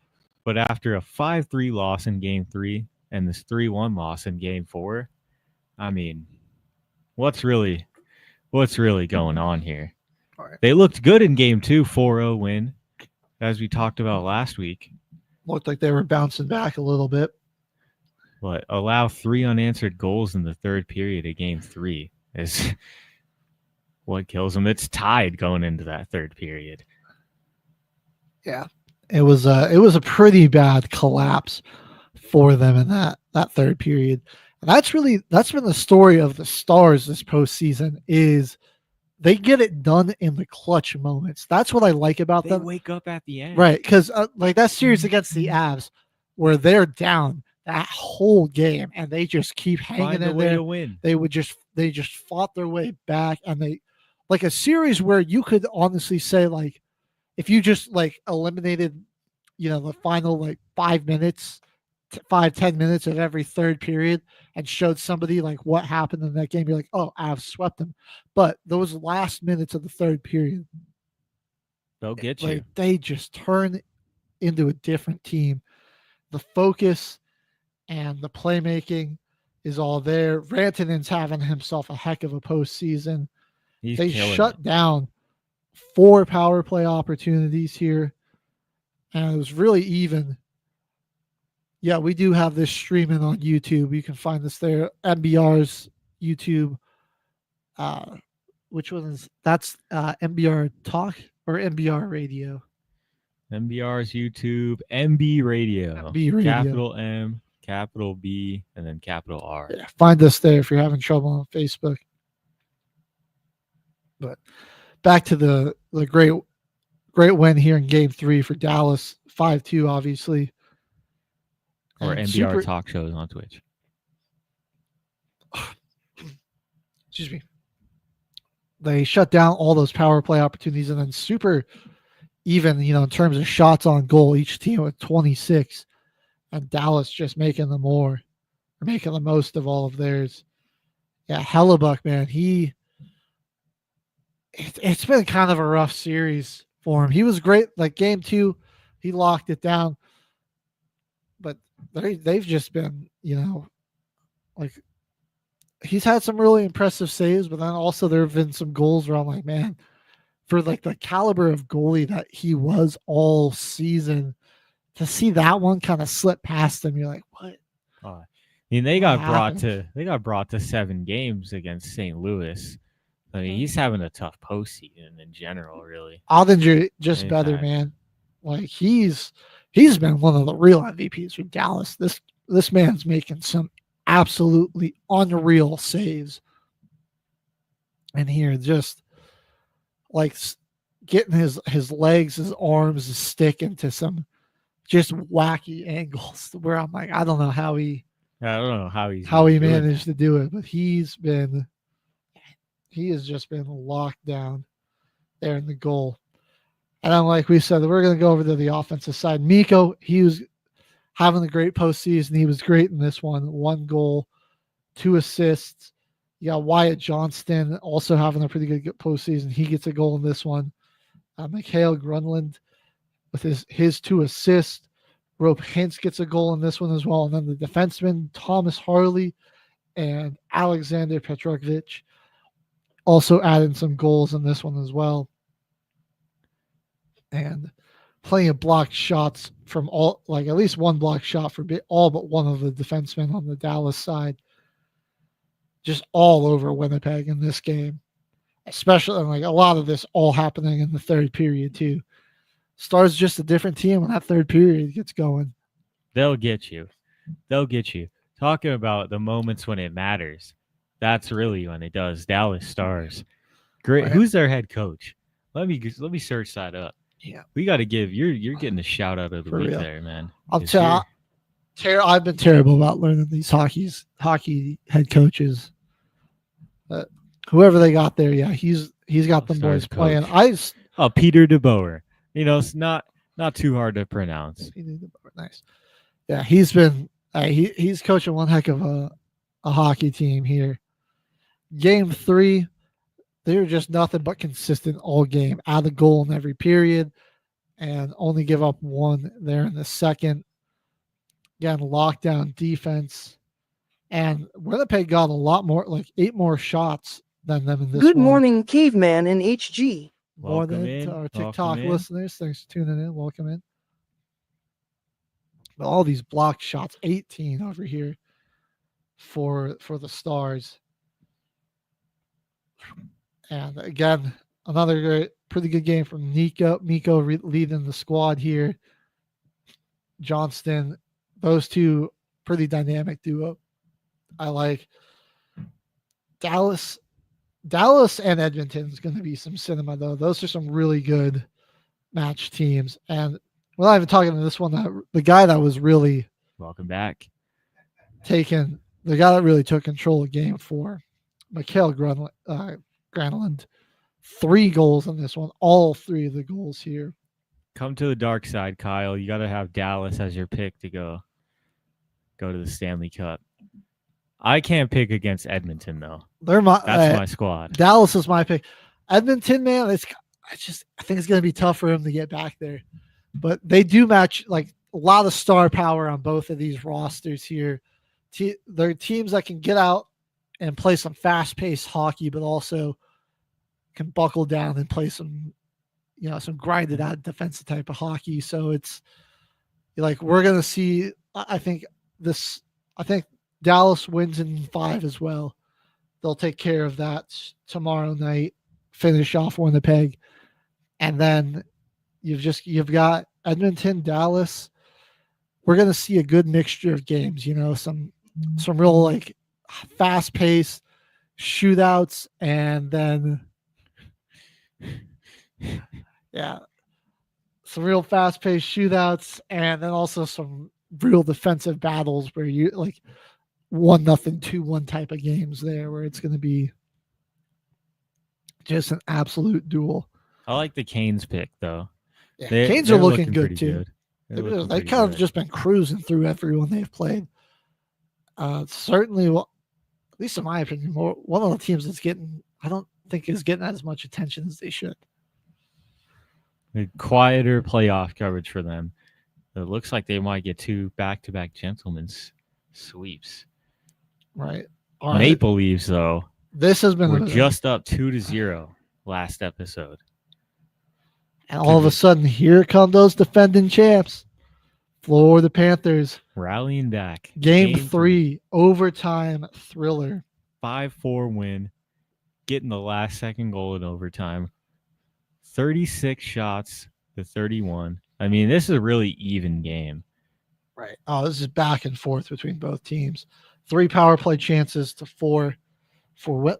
But after a 5-3 loss in Game 3 and this 3-1 loss in Game 4, I mean, what's really going on here? Right. They looked good in Game 2, 4-0 win, as we talked about last week. Looked like they were bouncing back a little bit. But allow 3 unanswered goals in the third period of Game 3 is what kills them. It's tied going into that third period. Yeah, it was a pretty bad collapse for them in that third period. And that's been the story of the Stars this postseason is they get it done in the clutch moments. That's what I like about them. They wake up at the end. Right, because like that series against the Avs where they're down that whole game and they just keep hanging in there. To win. They just fought their way back, and they like a series where you could honestly say like if you just like eliminated, the final like 5 minutes, 5-10 minutes of every third period and showed somebody like what happened in that game, you're like, oh, Avs swept them. But those last minutes of the third period, they'll get you. They just turn into a different team. The focus and the playmaking is all there. Rantanen's having himself a heck of a postseason. They shut down 4 power play opportunities here, and it was really even. Yeah, we do have this streaming on YouTube. You can find this there. MBR's YouTube. Which one is that's MBR Talk or MBR Radio? MBR's YouTube, MB Radio. MB Radio. Capital M, capital B, and then capital R. Yeah, find us there if you're having trouble on Facebook. But back to the great win here in Game 3 for Dallas, 5-2, obviously. Or And MBR talk shows on Twitch. Excuse me. They shut down all those power play opportunities, and then super even, in terms of shots on goal, each team with 26, and Dallas just making the most of all of theirs. Yeah, Hellebuck, man, it's been kind of a rough series for him. He was great. Like Game 2, he locked it down. But they've just been, like he's had some really impressive saves, but then also there have been some goals where I'm like, man, for like the caliber of goalie that he was all season, to see that one kind of slip past him, you're like, what? They got brought to 7 games against St. Louis. I mean, he's having a tough postseason in general, really. Aldinger just better, man. Like he's been one of the real MVPs for Dallas. This man's making some absolutely unreal saves. And here, just like getting his legs, his arms, his stick into some just wacky angles where I'm like, I don't know how he managed to do it, but he has just been locked down there in the goal. And then, like we said, we're going to go over to the offensive side. Mikko, he was having a great postseason. He was great in this one. 1 goal, 2 assists. You got Wyatt Johnston also having a pretty good postseason. He gets a goal in this one. Mikhail Grunland with his 2 assists. Rope Hintz gets a goal in this one as well. And then the defenseman, Thomas Harley and Alexander Petrovich, also adding some goals in this one as well. And plenty of blocked shots from all, like at least 1 blocked shot for all but one of the defensemen on the Dallas side. Just all over Winnipeg in this game. Especially, like a lot of this all happening in the third period too. Stars just a different team when that third period gets going. They'll get you. Talking about the moments when it matters. That's really when it does. Dallas Stars. Great. Right. Who's their head coach? Let me search that up. Yeah. We got to give you're getting a shout out of the week there, man. I'll tell you, I've been terrible about learning these hockey head coaches. But whoever they got there, yeah, he's got them boys playing. Peter DeBoer. It's not too hard to pronounce. Nice. Yeah, he's been he's coaching one heck of a hockey team here. Game 3, they were just nothing but consistent all game. Add a goal in every period and only give up one there in the second. Again, lockdown defense. And Winnipeg got a lot more, like 8 more shots than them in this Good one. morning, caveman in HG. More Welcome than in. to our Welcome TikTok in. listeners. Thanks for tuning in. Welcome in. But all these blocked shots, 18 over here for the Stars. And again, another pretty good game from Nico. Miko leading the squad here. Johnston, those two, pretty dynamic duo. I like Dallas and Edmonton is going to be some cinema, though. Those are some really good match teams. And we're not even talking to this one. The guy that was really Welcome back. the guy that really took control of game 4, Mikael Granlund, 3 goals in this one. All 3 of the goals here. Come to the dark side, Kyle. You got to have Dallas as your pick to go to the Stanley Cup. I can't pick against Edmonton, though. That's my squad. Dallas is my pick. Edmonton, man, I think it's going to be tough for him to get back there. But they do match like a lot of star power on both of these rosters here. They're teams that can get out and play some fast-paced hockey, but also can buckle down and play some grinded out defensive type of hockey. So it's like we're going to see. I think Dallas wins in 5 as well. They'll take care of that tomorrow night, finish off Winnipeg. And then you've got Edmonton, Dallas. We're going to see a good mixture of games, some real like fast paced shootouts, and then some real fast paced shootouts, and then also some real defensive battles where you like 1-0, 2-1 type of games there where it's going to be just an absolute duel. I like the Canes pick, though. Yeah, Canes are looking good, too. They've kind of just been cruising through everyone they've played. Certainly, well, at least in my opinion, one of the teams that's I don't think is getting as much attention as they should. A quieter playoff coverage for them. It looks like they might get 2 back-to-back gentlemen's sweeps. Right. Maple Leafs, though. This has been we're just up 2-0 last episode. And all of a sudden, here come those defending champs. Florida Panthers. Rallying back. Game 3, overtime thriller. 5-4 win. Getting the last second goal in overtime. 36 shots to 31. I mean, this is a really even game. Right. Oh, this is back and forth between both teams. 3 power play chances to 4 for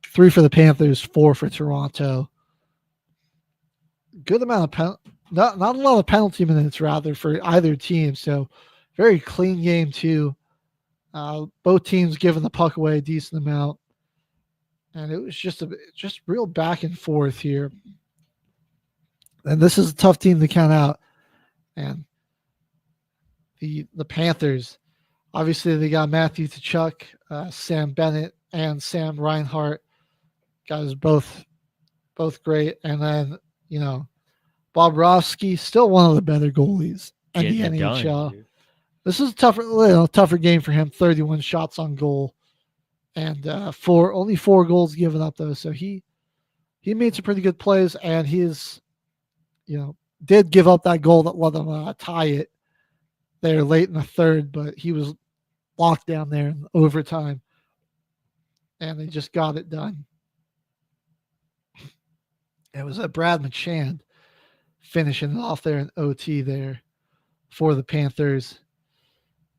3 for the Panthers, 4 for Toronto. Good amount of not a lot of penalty minutes rather for either team. So very clean game too. Both teams giving the puck away a decent amount, and it was just real back and forth here. And this is a tough team to count out. And the Panthers, obviously they got Matthew Tkachuk, Sam Bennett, and Sam Reinhart. Guys both great. And then, Bobrovsky, still one of the better goalies in the NHL. This is a tougher game for him. 31 shots on goal, and only 4 goals given up though. So he made some pretty good plays, and he is, did give up that goal that let them tie it there late in the third, but he was locked down there in overtime, and they just got it done. It was Brad McShand finishing it off there in OT there for the Panthers.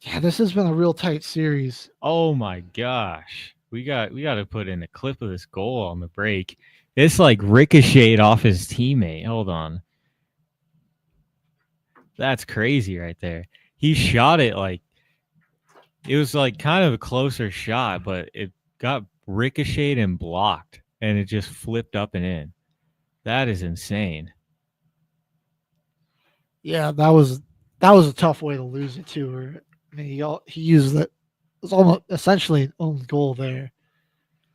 Yeah, this has been a real tight series. Oh my gosh. We got to put in a clip of this goal on the break. It's like ricocheted off his teammate. Hold on. That's crazy right there. He shot it it was kind of a closer shot, but it got ricocheted and blocked, and it just flipped up and in. That is insane. Yeah, that was a tough way to lose it too. He used it. It was almost essentially an own goal there.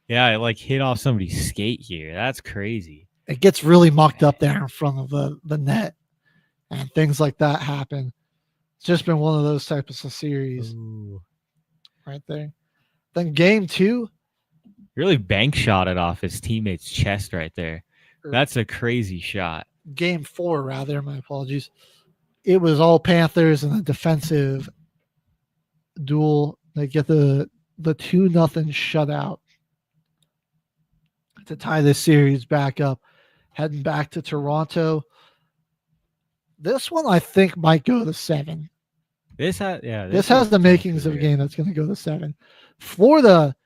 Yeah, it like hit off somebody's skate here. That's crazy. It gets really mucked up there in front of the net, and things like that happen. It's just been one of those types of series. Ooh. Right there. Then game 2. Really bank shot it off his teammate's chest right there. That's a crazy shot. Game 4, rather. My apologies. It was all Panthers in a defensive duel. They get the 2-0 shutout to tie this series back up, heading back to Toronto. This one, I think, might go to 7. This has the makings of a game that's going to go to 7. Florida,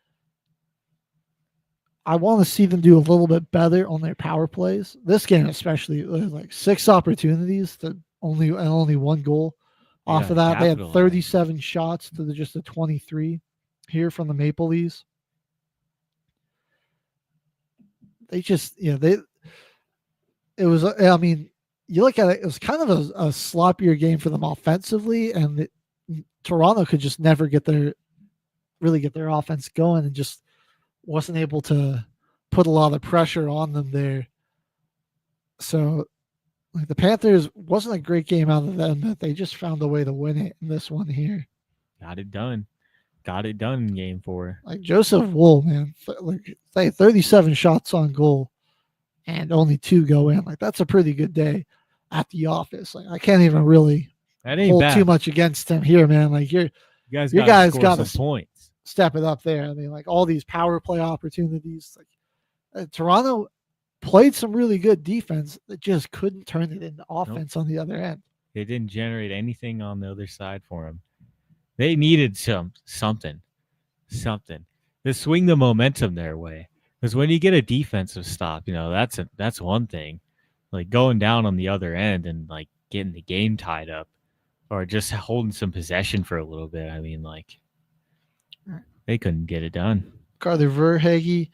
I want to see them do a little bit better on their power plays. This game especially, like 6 opportunities to only 1 goal. Off of that, they had 37 shots to just a 23 here from the Maple Leafs. They just, it was, I mean, you look at it, it was kind of a sloppier game for them offensively, and Toronto could just never get their offense going, and just wasn't able to put a lot of pressure on them there. So, like, the Panthers wasn't a great game out of them, but they just found a way to win it in this one here. Got it done in game 4. Like Joseph Wool, man, 37 shots on goal and only 2 go in. Like, that's a pretty good day at the office. Like, I can't even really hold too much against him here, man. Like, you guys got to points. Step it up there. I mean, like, all these power play opportunities. Like, Toronto played some really good defense that just couldn't turn it into offense on the other end. They didn't generate anything on the other side for them. They needed something to swing the momentum their way. Because when you get a defensive stop, that's one thing. Like, going down on the other end and like getting the game tied up, or just holding some possession for a little bit. I mean, like, they couldn't get it done. Carter Verhaeghe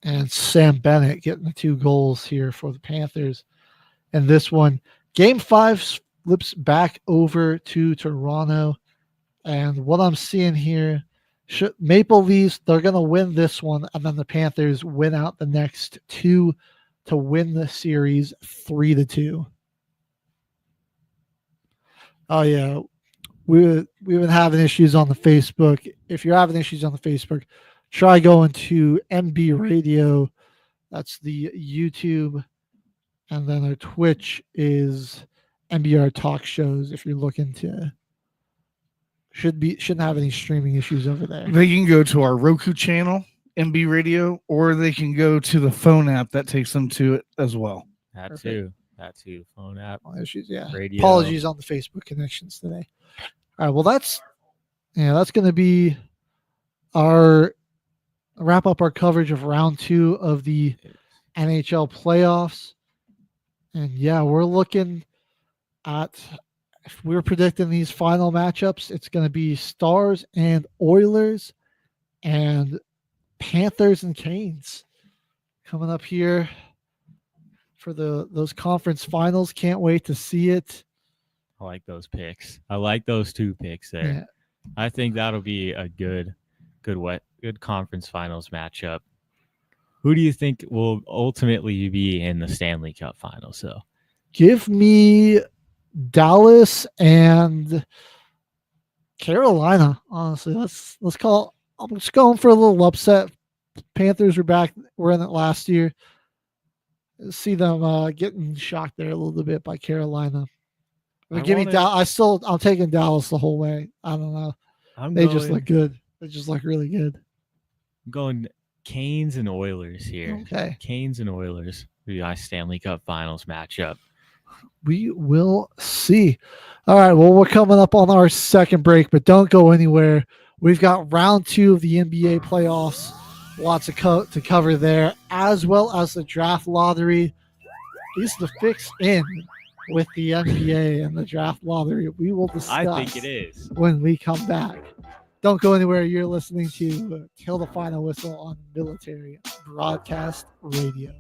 and Sam Bennett getting the 2 goals here for the Panthers. And this one, game 5 flips back over to Toronto. And what I'm seeing here, Maple Leafs, they're going to win this one, and then the Panthers win out the next 2 to win the series 3-2. Oh, yeah. We've been having issues on the Facebook. If you're having issues on the Facebook, try going to MB Radio. That's the YouTube. And then our Twitch is MBR Talk Shows if you're looking to. Shouldn't have any streaming issues over there. They can go to our Roku channel, MB Radio, or they can go to the phone app that takes them to it as well. That too. Phone app. Issues, yeah. Radio. Apologies on the Facebook connections today. All right. Well, that's going to be our wrap up our coverage of round 2 of the NHL playoffs. And yeah, we're looking at, if we're predicting these final matchups, it's going to be Stars and Oilers and Panthers and Canes coming up here for those conference finals. Can't wait to see it. I like those picks. I like those 2 picks there. Yeah. I think that'll be a good conference finals matchup. Who do you think will ultimately be in the Stanley Cup finals? So, give me Dallas and Carolina. Honestly, let's call. I'm just going for a little upset. Panthers were back. We're in it last year. See them getting shocked there a little bit by Carolina. Give me Dallas. I'm taking Dallas the whole way. I don't know. Just look good. They just look really good. I'm going Canes and Oilers here. Okay. Canes and Oilers will be my Stanley Cup finals matchup. We will see. All right. Well, we're coming up on our second break, but don't go anywhere. We've got round 2 of the NBA playoffs. Lots of to cover there, as well as the draft lottery. Is the fix in with the NBA and the draft lottery? We will discuss. I think it is. When we come back. Don't go anywhere. You're listening to Till the Final Whistle on Military Broadcast Radio.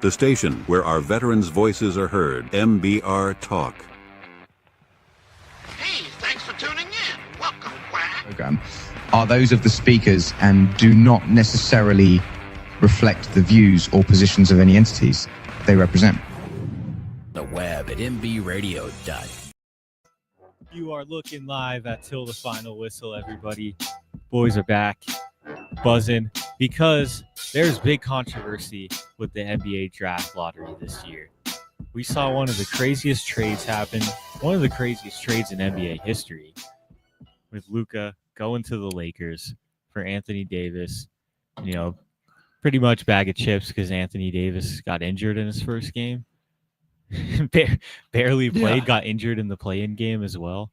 The station where our veterans' voices are heard. MBR Talk. Hey, thanks for tuning in. Welcome, Quack. Program are those of the speakers and do not necessarily reflect the views or positions of any entities they represent. The web at mbradio.com. You are looking live at Till the Final Whistle, everybody. Boys are back, buzzing, because there's big controversy with the NBA draft lottery this year. We saw one of the craziest trades happen, one of the craziest trades in NBA history, with Luka going to the Lakers for Anthony Davis. You know, pretty much bag of chips because Anthony Davis got injured in his first game. Barely played, got injured in the play-in game as well.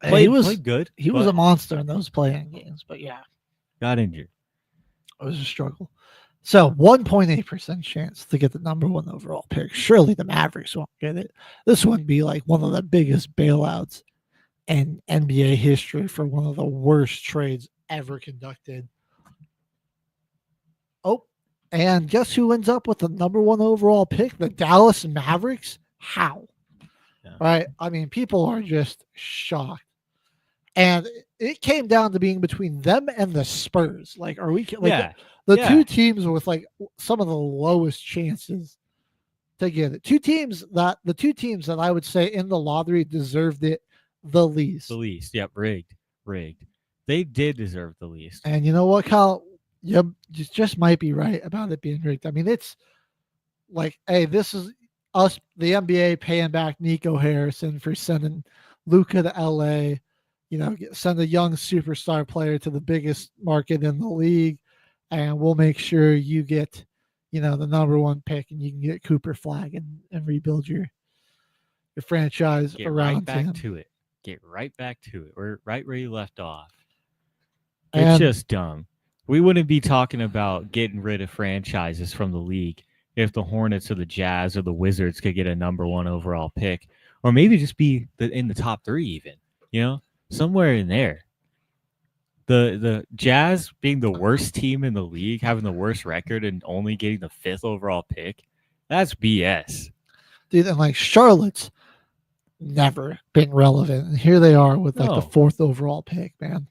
Played good. He was a monster in those play-in games, but yeah. Got injured. It was a struggle. So 1.8% chance to get the number one overall pick. Surely the Mavericks won't get it. This would be like one of the biggest bailouts in NBA history for one of the worst trades ever conducted. Oh, and guess who ends up with the number one overall pick? The Dallas Mavericks? How? Yeah. Right? I mean, people are just shocked. And it came down to being between them and the Spurs. Like, are we like the two teams with like some of the lowest chances to get it? The two teams that I would say in the lottery deserved it the least. The least. Yep, rigged. They did deserve the least. And you know what, Kyle? You just might be right about it being rigged. I mean, it's like, hey, this is us, the NBA paying back Nico Harrison for sending Luka to LA. You know, send a young superstar player to the biggest market in the league, and we'll make sure you get, you know, the number one pick, and you can get Cooper Flag and rebuild your franchise around him. Get right back to it. We're right where you left off. And it's just dumb. We wouldn't be talking about getting rid of franchises from the league if the Hornets or the Jazz or the Wizards could get a number one overall pick, or maybe just be in the top three even, you know? Somewhere in there. The Jazz being the worst team in the league, having the worst record, and only getting the 5th overall pick, that's BS. Dude, and like Charlotte's never been relevant. And here they are with like the 4th overall pick, man.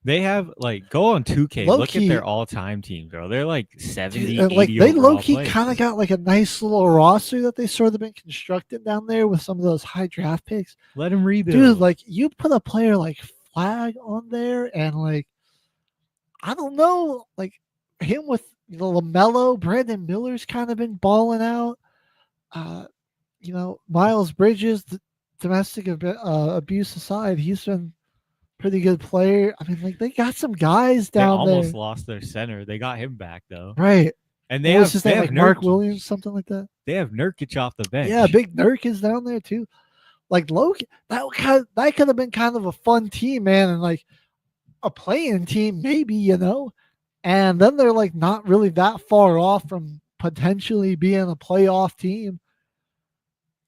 They have like go on 2K, look at their all-time team, bro. They're like 70, 80 like they low-key players. kind of got like a nice little roster that they sort of been constructing down there with some of those high draft picks. Let them rebuild. Dude, like you put a player like Flag on there, and like I don't know, like him with LaMelo, Brandon Miller's kind of been balling out. You know, Miles Bridges, the domestic abuse aside, he's been pretty good player. I mean, like they got some guys down there. They almost lost their center. They got him back though. Right. And they have like Mark Williams, something like that. They have Nurkic off the bench. Yeah, big Nurk is down there too. Like Loki, that could have been kind of a fun team, man, and like a playing team, maybe, you know. And then they're like not really that far off from potentially being a playoff team.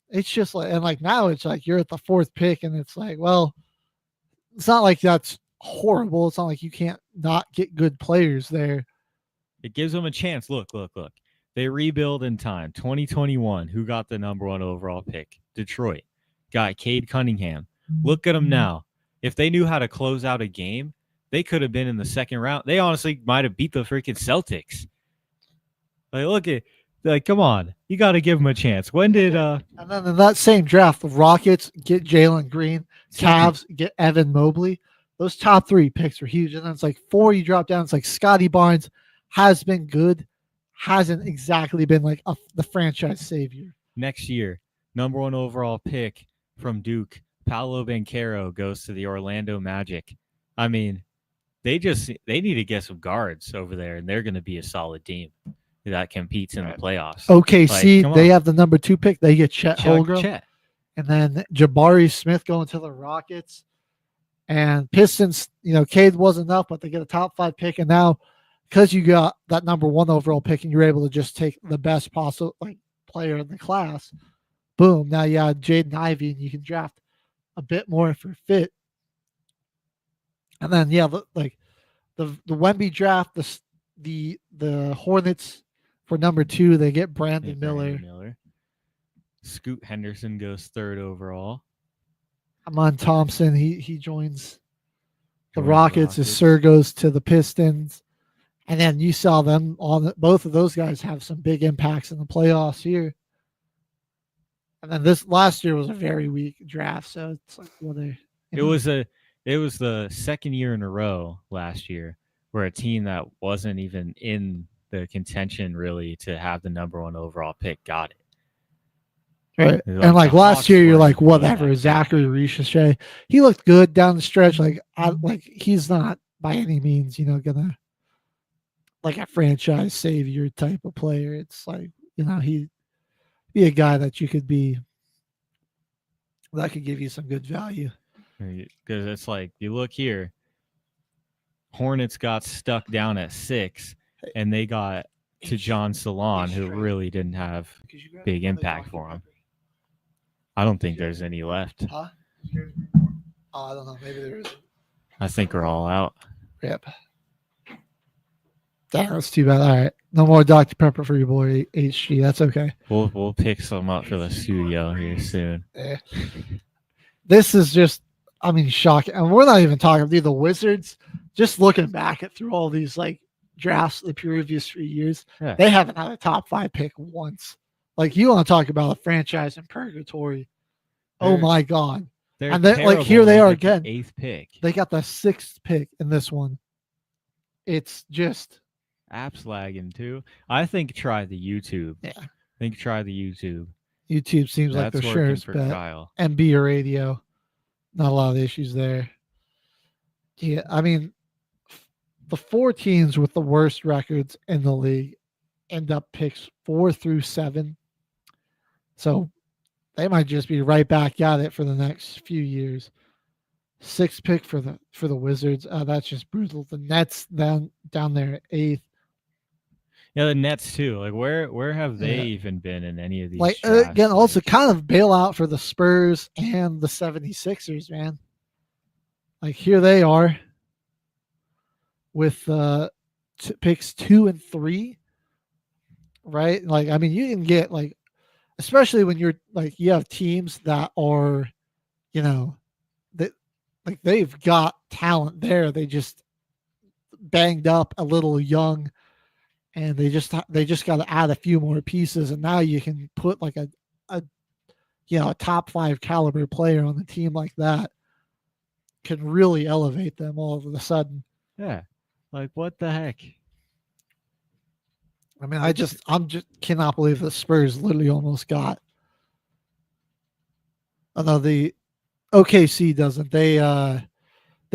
It's just like, and like now it's like you're at the 4th pick, and it's like, well, it's not like that's horrible. It's not like you can't not get good players there. It gives them a chance. Look. They rebuild in time. 2021, who got the number one overall pick? Detroit. Got Cade Cunningham. Look at them now. If they knew how to close out a game, they could have been in the second round. They honestly might have beat the freaking Celtics. Like, look at, like, come on. You got to give them a chance. When did And then in that same draft, the Rockets get Jalen Green, Cavs get Evan Mobley. Those top 3 picks were huge. And then it's like 4 you drop down. It's like Scotty Barnes has been good, hasn't exactly been like the franchise savior. Next year, number one overall pick from Duke, Paolo Banchero goes to the Orlando Magic. I mean, they need to get some guards over there, and they're going to be a solid team that competes in the playoffs. OKC, they have the number 2 pick. They get Chet Holmgren. Chet. And then Jabari Smith going to the Rockets. And Pistons, you know, Cade wasn't enough, but they get a top 5 pick. And now, because you got that number 1 overall pick and you're able to just take the best possible player in the class, boom, now you got Jaden Ivey, and you can draft a bit more for fit. And then, yeah, the Wemby draft, the Hornets For number 2, they get Brandon Miller. Scoot Henderson goes 3rd overall. Amon Thompson, he joins the Rockets. His Sir goes to the Pistons. And then you saw them both of those guys have some big impacts in the playoffs here. And then this last year was a very weak draft, so it's like it was the second year in a row last year where a team that wasn't even in the contention really to have the number 1 overall pick got it. Right. And like last year, you're like, whatever. Zachary Ricochet, he looked good down the stretch. Like he's not by any means, gonna like a franchise savior type of player. It's like, he'd be a guy that you could be, that could give you some good value. Because it's like, you look here, Hornets got stuck down at 6, and they got to John Salon, who really didn't have big impact for him. I don't think there's any left. Huh? I don't know. Maybe there is. I think we're all out. Yep. That's too bad. All right. No more Dr. Pepper for your boy HG. That's okay. We'll pick some up for the studio here soon. Yeah. This is just, shocking. And we're not even talking about the Wizards. Just looking back through all these like drafts the previous 3 years, they haven't had a top 5 pick once. Like, you want to talk about a franchise in purgatory. Oh my God. And then like here they are again. 8th pick. They got the 6th pick in this one. It's just apps lagging too. I think try the YouTube. Yeah. I think try the YouTube. YouTube seems like the surest bet. Kyle. MB or radio. Not a lot of issues there. Yeah, the 4 teams with the worst records in the league end up picks 4 through 7. So they might just be right back at it for the next few years. 6th pick for the Wizards. That's just brutal. The Nets down there at 8th. Yeah, the Nets too. Like where have they even been in any of these? Like again, also kind of bailout for the Spurs and the 76ers, man. Like here they are with picks 2 and 3. Right? Like you can get like, especially when you're like you have teams that are, that like they've got talent there. They just banged up a little young. And they just got to add a few more pieces, and now you can put like a top 5 caliber player on the team like that can really elevate them all of a sudden. Yeah, like what the heck? I just cannot believe the Spurs literally almost got. Although the OKC doesn't, they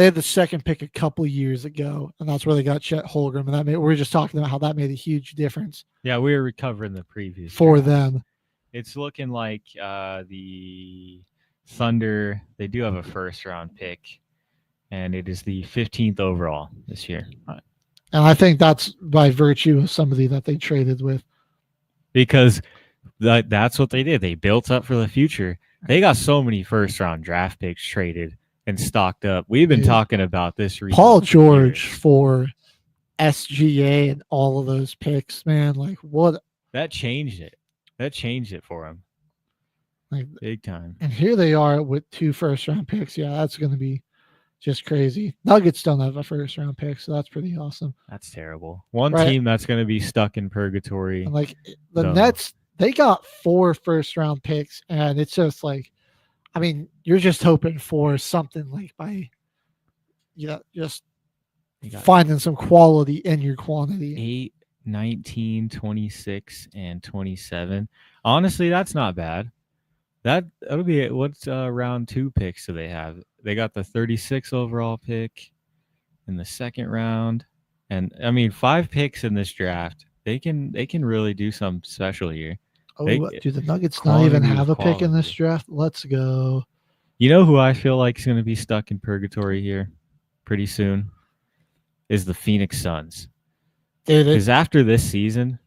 had the 2nd pick a couple years ago, and that's where they got Chet Holmgren. And we were just talking about how that made a huge difference. Yeah, we were recovering the previous for draft. them. It's looking like the Thunder, they do have a 1st round pick, and it is the 15th overall this year. And I think that's by virtue of somebody that they traded with. Because that's what they did. They built up for the future. They got so many 1st round draft picks traded and stocked up. We've been talking about this recently. Paul George for SGA and all of those picks, man. Like what? That changed it. That changed it for him. Like big time. And here they are with 2 1st round picks. Yeah, that's going to be just crazy. Nuggets don't have a 1st round pick, so that's pretty awesome. That's terrible. One team that's going to be stuck in purgatory. And like the Nets, they got 4 1st round picks, and it's just like, you're just hoping for something like by, just finding some quality in your quantity. 8, 19, 26, and 27. Honestly, that's not bad. That'll be what's round 2 picks do they have? They got the 36 overall pick in the 2nd round, and 5 picks in this draft. They can really do something special here. Oh, do the Nuggets not even have a pick in this draft? Let's go. You know who I feel like is going to be stuck in purgatory here pretty soon is the Phoenix Suns. Because after this season,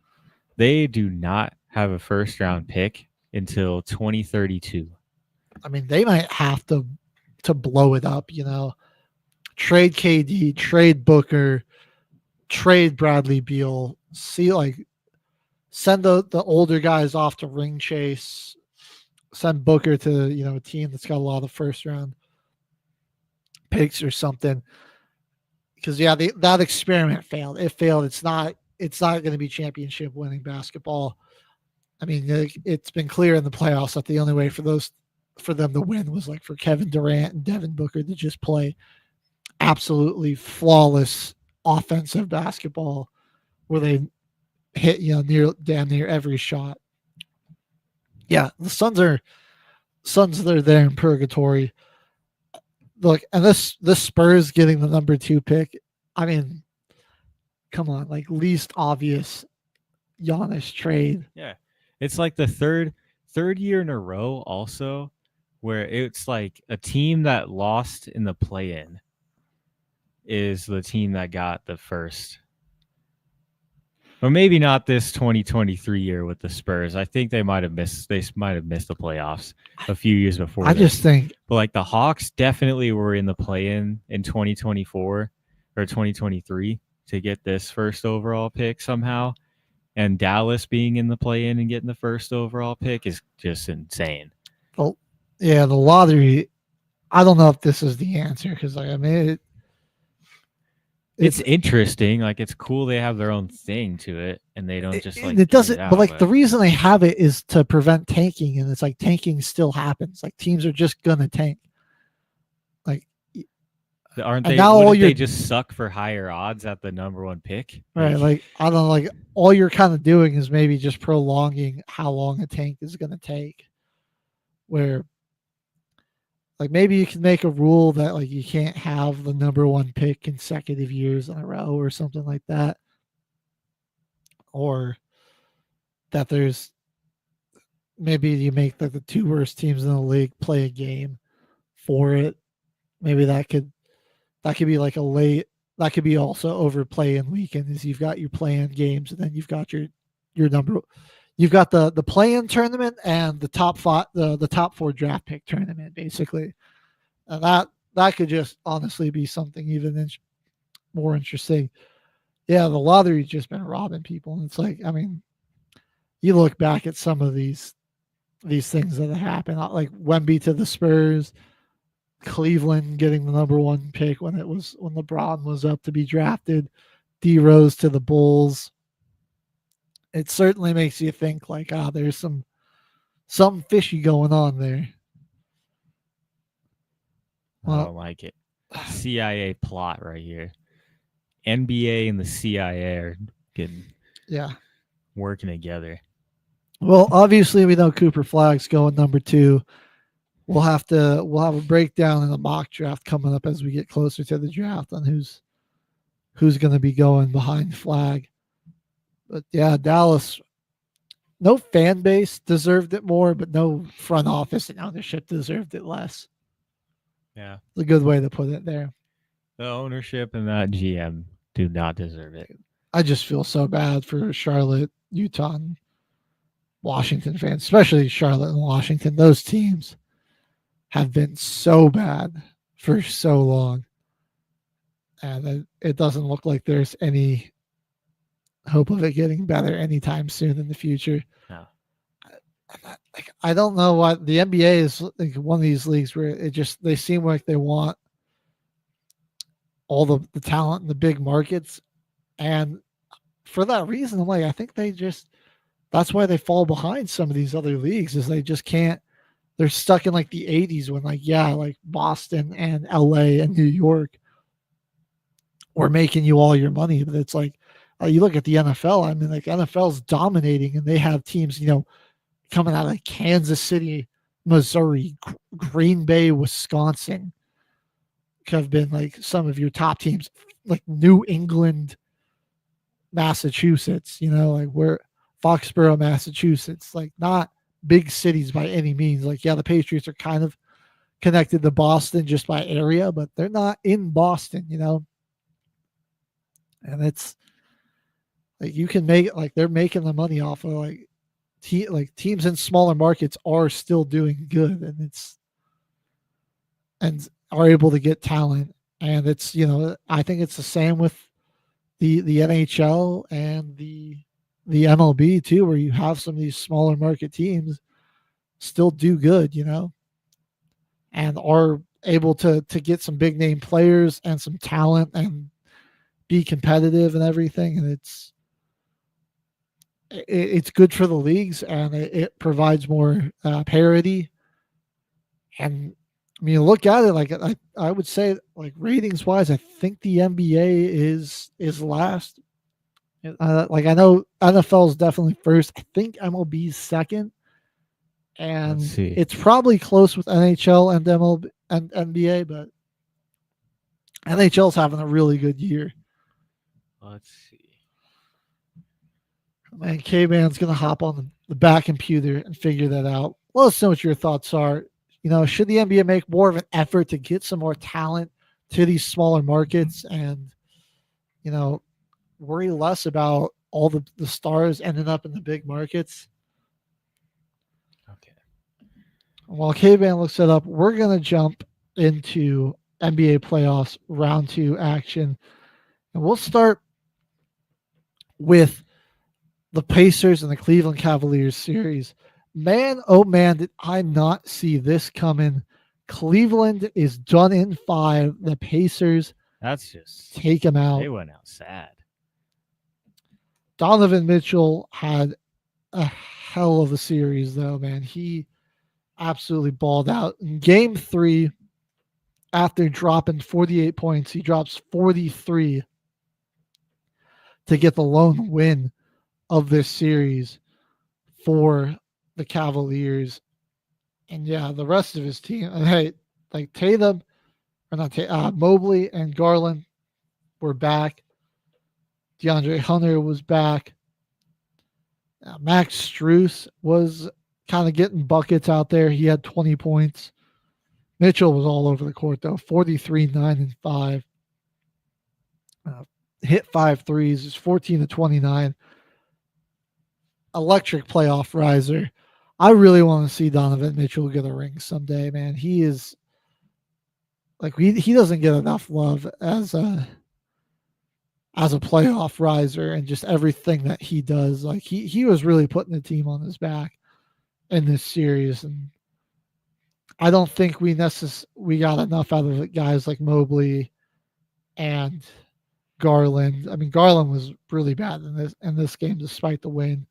they do not have a 1st round pick until 2032. They might have to blow it up, Trade KD, trade Booker, trade Bradley Beal. See, like, send the older guys off to ring chase, send Booker to, a team that's got a lot of first round picks or something. Because that experiment failed. It failed. It's not going to be championship winning basketball. I mean, it's been clear in the playoffs that the only way for them to win was like for Kevin Durant and Devin Booker to just play absolutely flawless offensive basketball where they hit, damn near every shot. Yeah, the Suns are there in purgatory. Look, and this Spurs getting the number 2 pick. I mean, come on, like least obvious Giannis trade. Yeah. It's like the third year in a row also where it's like a team that lost in the play-in is the team that got the first. Or maybe not this 2023 year with the Spurs. I think they might have missed the playoffs a few years before. I just think, but like the Hawks definitely were in the play-in in 2024 or 2023 to get this first overall pick somehow. And Dallas being in the play-in and getting the first overall pick is just insane. Well, yeah, the lottery. I don't know if this is the answer because, like, I mean, it's interesting. Like, it's cool they have their own thing to it, and they don't just like it doesn't. out, but like the reason they have it is to prevent tanking, and it's like tanking still happens. Like teams are just gonna tank. Like, aren't they? Wouldn't they just suck for higher odds at the number 1 pick? Right. Like, I don't know. Like, all you're kind of doing is maybe just prolonging how long a tank is going to take. Where, like, maybe you can make a rule that, like, you can't have the number 1 pick consecutive years in a row or something like that. Or that there's maybe you make the 2 worst teams in the league play a game for it. Maybe that could be like that could be also over play-in weekend is you've got your play-in games and then you've got your number. You've got the play-in tournament and the top 4 draft pick tournament basically. And that could just honestly be something even more interesting. Yeah, the lottery's just been robbing people. And it's like, I mean, you look back at some of these things that have happened, like Wemby to the Spurs, Cleveland getting the number 1 pick when LeBron was up to be drafted, D Rose to the Bulls. It certainly makes you think like, there's something fishy going on there. I don't like it. CIA plot right here. NBA and the CIA are working together. Well, obviously we know Cooper Flagg's going number 2. We'll have a breakdown in the mock draft coming up as we get closer to the draft on who's going to be going behind Flagg. But yeah, Dallas, no fan base deserved it more, but no front office and ownership deserved it less. Yeah, it's a good way to put it there. The ownership and that GM do not deserve it. I just feel so bad for Charlotte, Utah, and Washington fans, especially Charlotte and Washington. Those teams have been so bad for so long. And it doesn't look like there's any hope of it getting better anytime soon in the future. No. I don't know what the NBA is like one of these leagues where they seem like they want all the talent in the big markets. And for that reason, I'm like, I think that's why they fall behind some of these other leagues is they just can't. They're stuck in like the 80s when like Boston and LA and New York were making you all your money. But it's like, you look at the NFL, I mean, like NFL's dominating and they have teams, coming out of like Kansas City, Missouri, Green Bay, Wisconsin have been like some of your top teams, like New England, Massachusetts, like we're Foxborough, Massachusetts, like not big cities by any means. Like, yeah, the Patriots are kind of connected to Boston just by area, but they're not in Boston, and it's like you can make it like they're making the money off of like teams in smaller markets are still doing good and are able to get talent. And it's, I think it's the same with the NHL and the the MLB too, where you have some of these smaller market teams still do good, and are able to get some big name players and some talent and be competitive and everything. And it's good for the leagues, and it provides more parity. And I mean, look at it, like I would say, like ratings wise, I think the NBA is last. Like I know NFL is definitely first. I think MLB's second, and Let's see. it's probably close with NHL and MLB and NBA, but NHL's having a really good year. Let's see. Man, K-Man's gonna hop on the back computer and figure that out. Let us know what your thoughts are. Should the NBA make more of an effort to get some more talent to these smaller markets and, worry less about all the stars ending up in the big markets? Okay. While K-Man looks it up, we're going to jump into NBA playoffs round 2 action. And we'll start with the Pacers and the Cleveland Cavaliers series. Man, oh man, did I not see this coming. Cleveland is done in 5. The Pacers That's just take them out. They went out sad. Donovan Mitchell had a hell of a series, though, man. He absolutely balled out. In game 3, after dropping 48 points, he drops 43 to get the lone win of this series for the Cavaliers. And yeah, the rest of his team, and hey, like Tatum, or not Tatum, Mobley and Garland were back. DeAndre Hunter was back. Max Strus was kind of getting buckets out there. He had 20 points. Mitchell was all over the court, though. 43, 9, and 5. Hit 5 threes. It's 14 to 29. Electric playoff riser. I really want to see Donovan Mitchell get a ring someday, man. He is like he doesn't get enough love as a playoff riser and just everything that he does. Like he was really putting the team on his back in this series, and I don't think we got enough out of it, guys like Mobley and Garland. I mean, Garland was really bad in this game despite the win.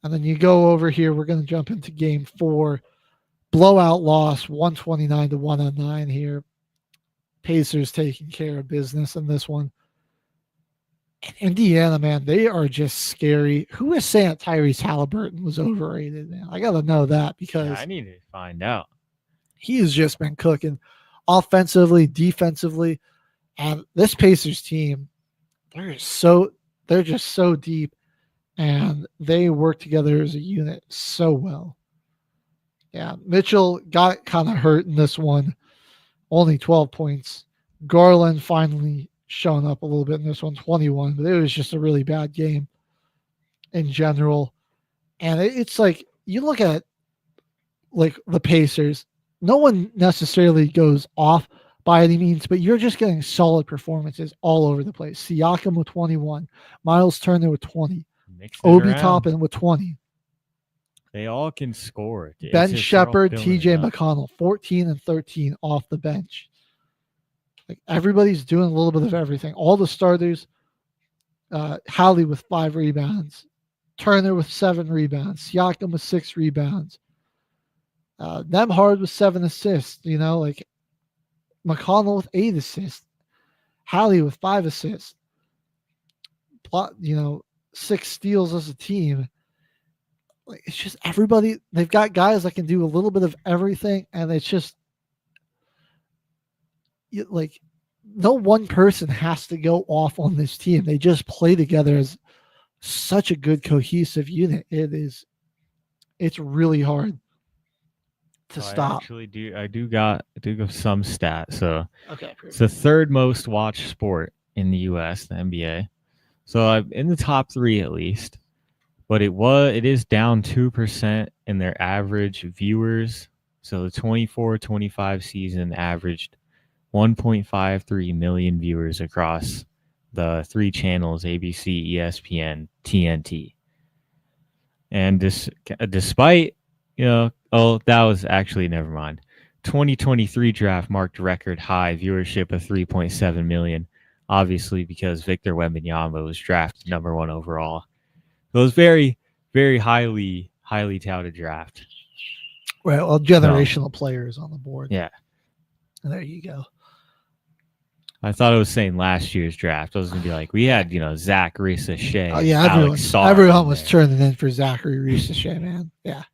And then you go over here, we're going to jump into game 4. Blowout loss, 129 to 109 here. Pacers taking care of business in this one. And Indiana, man, they are just scary. Who is saying Tyrese Halliburton was overrated, man? I got to know that because I need to find out. He has just been cooking offensively, defensively. And this Pacers team, they're just so deep. And they work together as a unit so well. Yeah, Mitchell got kind of hurt in this one. Only 12 points. Garland finally showing up a little bit in this one, 21. But it was just a really bad game in general. And it's like, you look at like the Pacers, no one necessarily goes off by any means, but you're just getting solid performances all over the place. Siakam with 21. Miles Turner with 20. Obi Toppin with 20. They all can score. Ben Shepherd, TJ McConnell, 14 and 13 off the bench. Like everybody's doing a little bit of everything. All the starters, Howley with 5 rebounds, Turner with 7 rebounds, Siakam with 6 rebounds, Nemhard with 7 assists, like McConnell with 8 assists, Howley with 5 assists, 6 steals as a team. Like it's just everybody. They've got guys that can do a little bit of everything, and it's just like no one person has to go off on this team. They just play together as such a good cohesive unit. It's really hard to stop. I do got some stats. So okay, it's the 3rd most watched sport in the U.S., the NBA. So I'm in the top 3 at least, but it is down 2% in their average viewers. So the 24-25 season averaged 1.53 million viewers across the 3 channels, ABC, ESPN, TNT. And despite, that was actually, never mind. 2023 draft marked record high viewership of 3.7 million, obviously because Victor Wembanyama was drafted number 1 overall. It was very, very highly touted draft. Well, generational players on the board. Yeah. There you go. I thought it was saying last year's draft. I was going to be like, we had, Zach Reese-Shea. Oh, yeah, everyone was turning in for Zachary Reese-Shea, man. Yeah.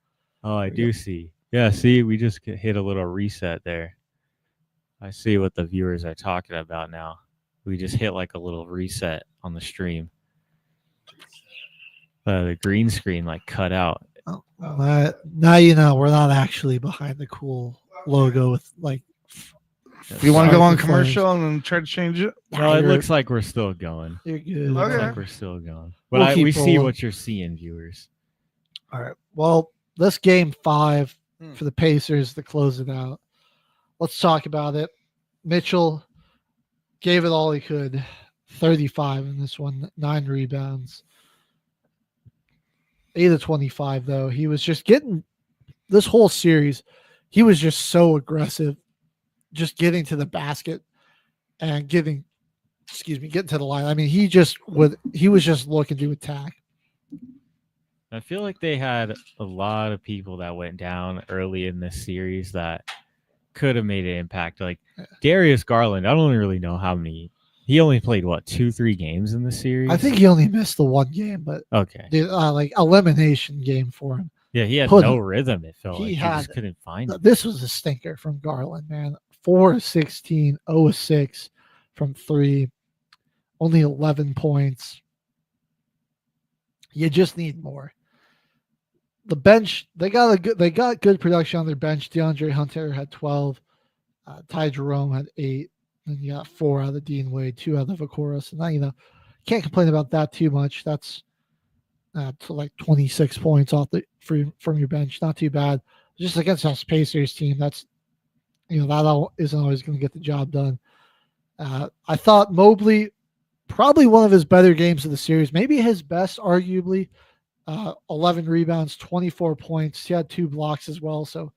Oh, I do see. Yeah, see, we just hit a little reset there. I see what the viewers are talking about now. We just hit like a little reset on the stream. The green screen cut out. Oh, now we're not actually behind the cool logo with You want to go on commercial and try to change it? No, it looks like we're still going. You're good. It looks like we're still going. But we see what you're seeing, viewers. All right. Well, this game 5 for the Pacers to close it out. Let's talk about it. Mitchell gave it all he could. 35 in this one, 9 rebounds. 8 of 25, though. He was just getting this whole series. He was just so aggressive, just getting to the basket and getting to the line. I mean, he was just looking to attack. I feel like they had a lot of people that went down early in this series that could have made an impact. Like Darius Garland, I don't really know how many. He only played 2-3 games in the series. I think he only missed the 1 game, but okay, elimination game for him. Yeah, he had no rhythm. It felt he just couldn't find it. This was a stinker from Garland, man. 4 of 16, 0 of 6 from 3, only 11 points. You just need more. The bench, they got good production on their bench. DeAndre Hunter had 12, Ty Jerome had 8, and you got 4 out of Dean Wade, 2 out of Okoro. So now can't complain about that too much. That's to 26 points off from your bench, not too bad. Just against us Pacers team, that's that isn't always going to get the job done. I thought Mobley, probably one of his better games of the series, maybe his best, arguably. 11 rebounds, 24 points. He had 2 blocks as well, so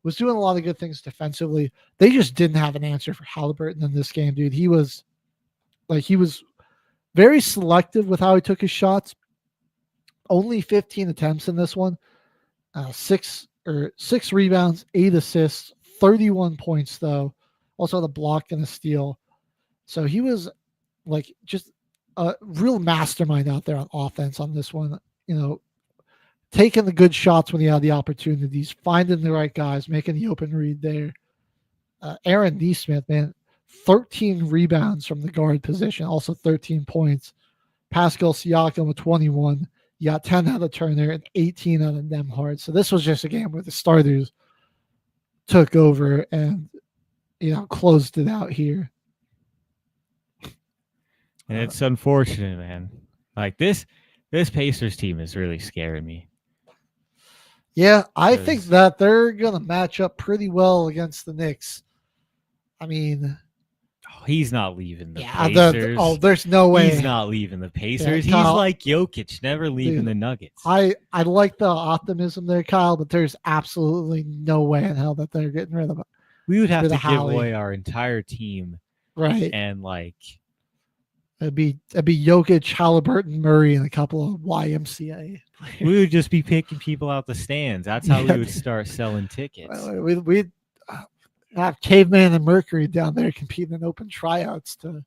was doing a lot of good things defensively. They just didn't have an answer for Halliburton in this game, dude. He was very selective with how he took his shots. Only 15 attempts in this one. 6 rebounds, 8 assists, 31 points though. Also had a block and a steal. So he was just a real mastermind out there on offense on this one. Taking the good shots when he had the opportunities, finding the right guys, making the open read there. Aaron Nesmith, man, 13 rebounds from the guard position, also 13 points. Pascal Siakam with 21. You got 10 out of Turner and 18 out of Nembhard. So this was just a game where the starters took over and closed it out here. And it's unfortunate, man. This Pacers team is really scaring me. Yeah, I think that they're going to match up pretty well against the Knicks. I mean, he's not leaving the Pacers. There's no way. He's not leaving the Pacers. Yeah, he's like Jokic, never leaving the Nuggets. I like the optimism there, Kyle, but there's absolutely no way in hell that they're getting rid of it. We would have to give away our entire team. Right. And it'd be Jokic, Halliburton, Murray, and a couple of YMCA players. We would just be picking people out the stands. That's how we would start selling tickets. We'd have Caveman and Mercury down there competing in open tryouts to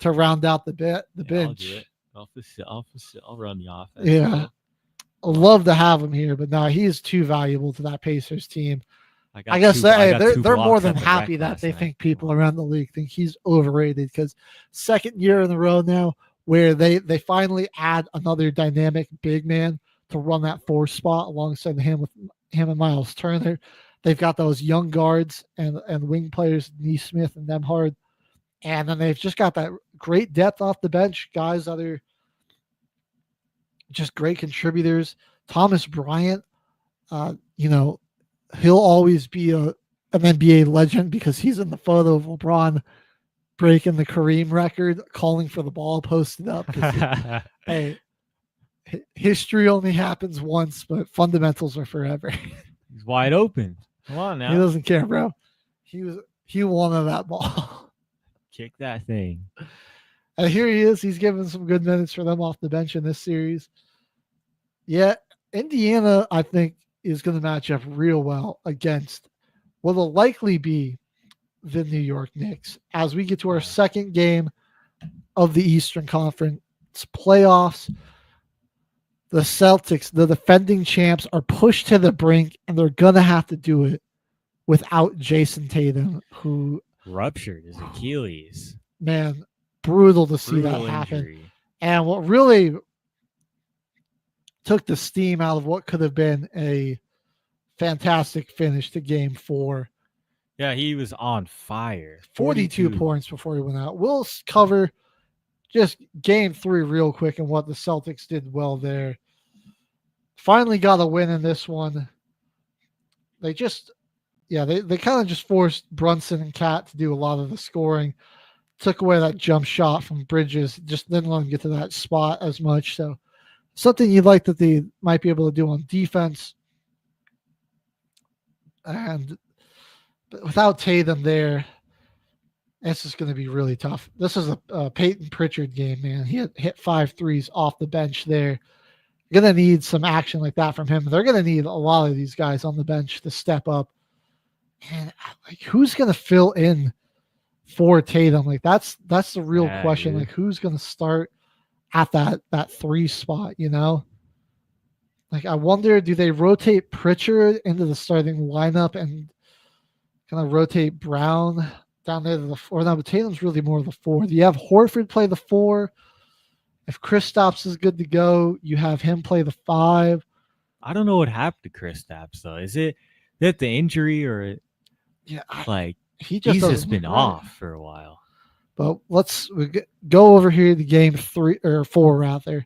round out the bench. I'll do it. I'll run the offense. Yeah, I'd love to have him here, but no, he is too valuable to that Pacers team. I guess they're more than happy that they think people around the league think he's overrated, because second year in a row now where they finally add another dynamic big man to run that 4 spot alongside him and Miles Turner. They've got those young guards and wing players, Nesmith and Nembhard, and then they've just got that great depth off the bench, guys that are just great contributors. Thomas Bryant, he'll always be an NBA legend because he's in the photo of LeBron breaking the Kareem record, calling for the ball posted up. Hey, history only happens once, but fundamentals are forever. He's wide open. Come on now. He doesn't care, bro. He wanted that ball. Kick that thing. And here he is. He's given some good minutes for them off the bench in this series. Yeah, Indiana, I think, is going to match up real well against what will likely be the New York Knicks as we get to our second game of the Eastern Conference playoffs. The Celtics, the defending champs, are pushed to the brink, and they're going to have to do it without Jason Tatum, who ruptured his Achilles. Man, brutal to see that happen. Injury. And what really took the steam out of what could have been a fantastic finish to game 4. Yeah, he was on fire. 42 points before he went out. We'll cover just game 3 real quick and what the Celtics did well there. Finally got a win in this one. They kind of just forced Brunson and Cat to do a lot of the scoring. Took away that jump shot from Bridges. Just didn't let him get to that spot as much. So something you'd like that they might be able to do on defense. And without Tatum there, it's just going to be really tough. This is a Peyton Pritchard game, man. He hit 5 threes off the bench there. You're going to need some action like that from him. They're going to need a lot of these guys on the bench to step up. And like, who's going to fill in for Tatum? Like that's the real question. Dude. Like, who's going to start at that 3 spot? You know, like I wonder, do they rotate Pritchard into the starting lineup and kind of rotate Brown down there to the 4? Now, but Tatum's really more of the 4. Do you have Horford play the 4? If Kristaps is good to go, you have him play the 5. I don't know what happened to Kristaps though. Is it that the injury or he's just been off for a while? But let's go over here to game 3 or 4 rather.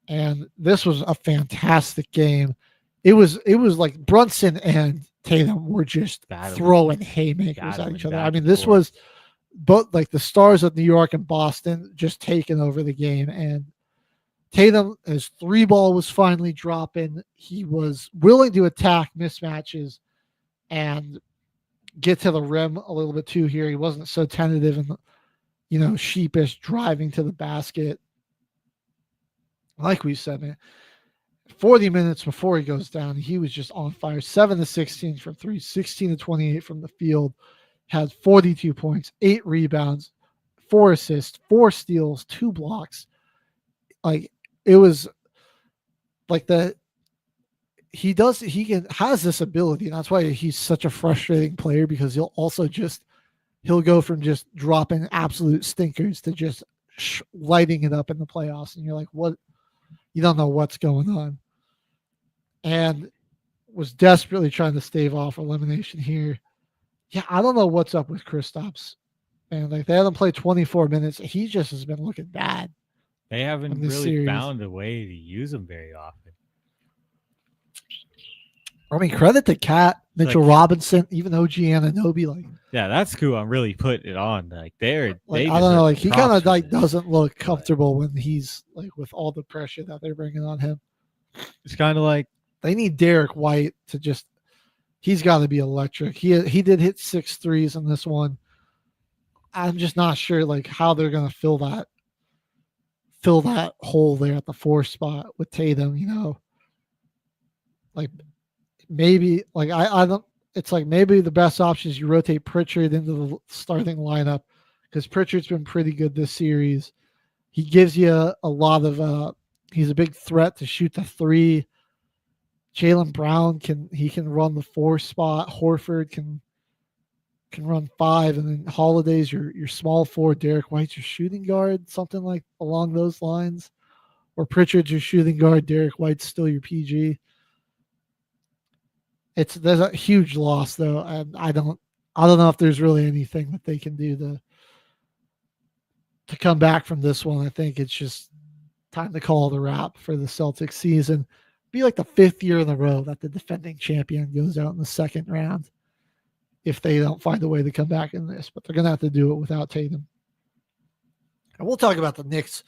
And this was a fantastic game. It was like Brunson and Tatum were just throwing haymakers at each other. I mean, this was both like the stars of New York and Boston just taking over the game. And Tatum, his 3 ball was finally dropping. He was willing to attack mismatches and get to the rim a little bit too here. He wasn't so tentative and, sheepish driving to the basket. Like we said, man, 40 minutes before he goes down, he was just on fire. 7-16 from 3, 16-28 from the field. Had 42 points, 8 rebounds, 4 assists, 4 steals, 2 blocks. Like, it was like he has this ability, and that's why he's such a frustrating player, because he'll go from just dropping absolute stinkers to just lighting it up in the playoffs, and you're like, what? You don't know what's going on. And was desperately trying to stave off elimination here. Yeah, I don't know what's up with Kristaps. And like, they haven't played 24 minutes. He just has been looking bad. They haven't really found a way to use him very often. I mean, credit to Cat, Mitchell Robinson, even OG Anunoby. Yeah, that's cool. I'm really putting it on. Like, I don't know. Like, he kind of doesn't look comfortable when he's like with all the pressure that they're bringing on him. It's kind of like they need Derek White to he's got to be electric. He did hit 6 threes in this one. I'm just not sure like how they're gonna fill that hole there at the 4 spot with Tatum. Like maybe like I don't. It's like maybe the best option is you rotate Pritchard into the starting lineup, because Pritchard's been pretty good this series. He gives you a lot of he's a big threat to shoot the 3. Jaylen Brown can run the 4 spot. Horford can run 5, and then Holiday's your small 4. Derek White's your shooting guard, something like along those lines. Or Pritchard's your shooting guard. Derek White's still your PG. There's a huge loss though, and I don't know if there's really anything that they can do to come back from this one. I think it's just time to call the wrap for the Celtics season. Be like the 5th year in a row that the defending champion goes out in the second round. if they don't find a way to come back in this, but they're going to have to do it without Tatum. And we'll talk about the Knicks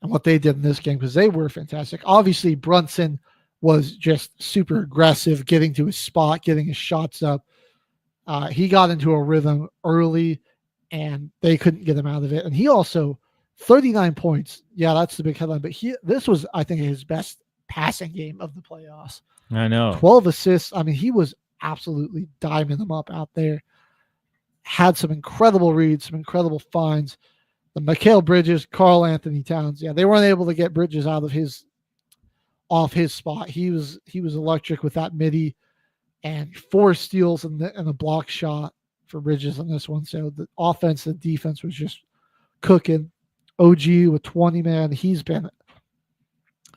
and what they did in this game because they were fantastic. Obviously, Brunson was just super aggressive, getting to his spot, getting his shots up. He got into a rhythm early, and they couldn't get him out of it. And he also, 39 points. Yeah, that's the big headline. But this was, I think, his best passing game of the playoffs. I know. 12 assists. I mean, he was absolutely diming them up out there. Had some incredible reads, some incredible finds. The Mikal Bridges, Karl Anthony Towns. Yeah, they weren't able to get Bridges off his spot. He was electric with that midi, and 4 steals and a block shot for Bridges on this one. So the offense and defense was just cooking. OG with 20, man. He's been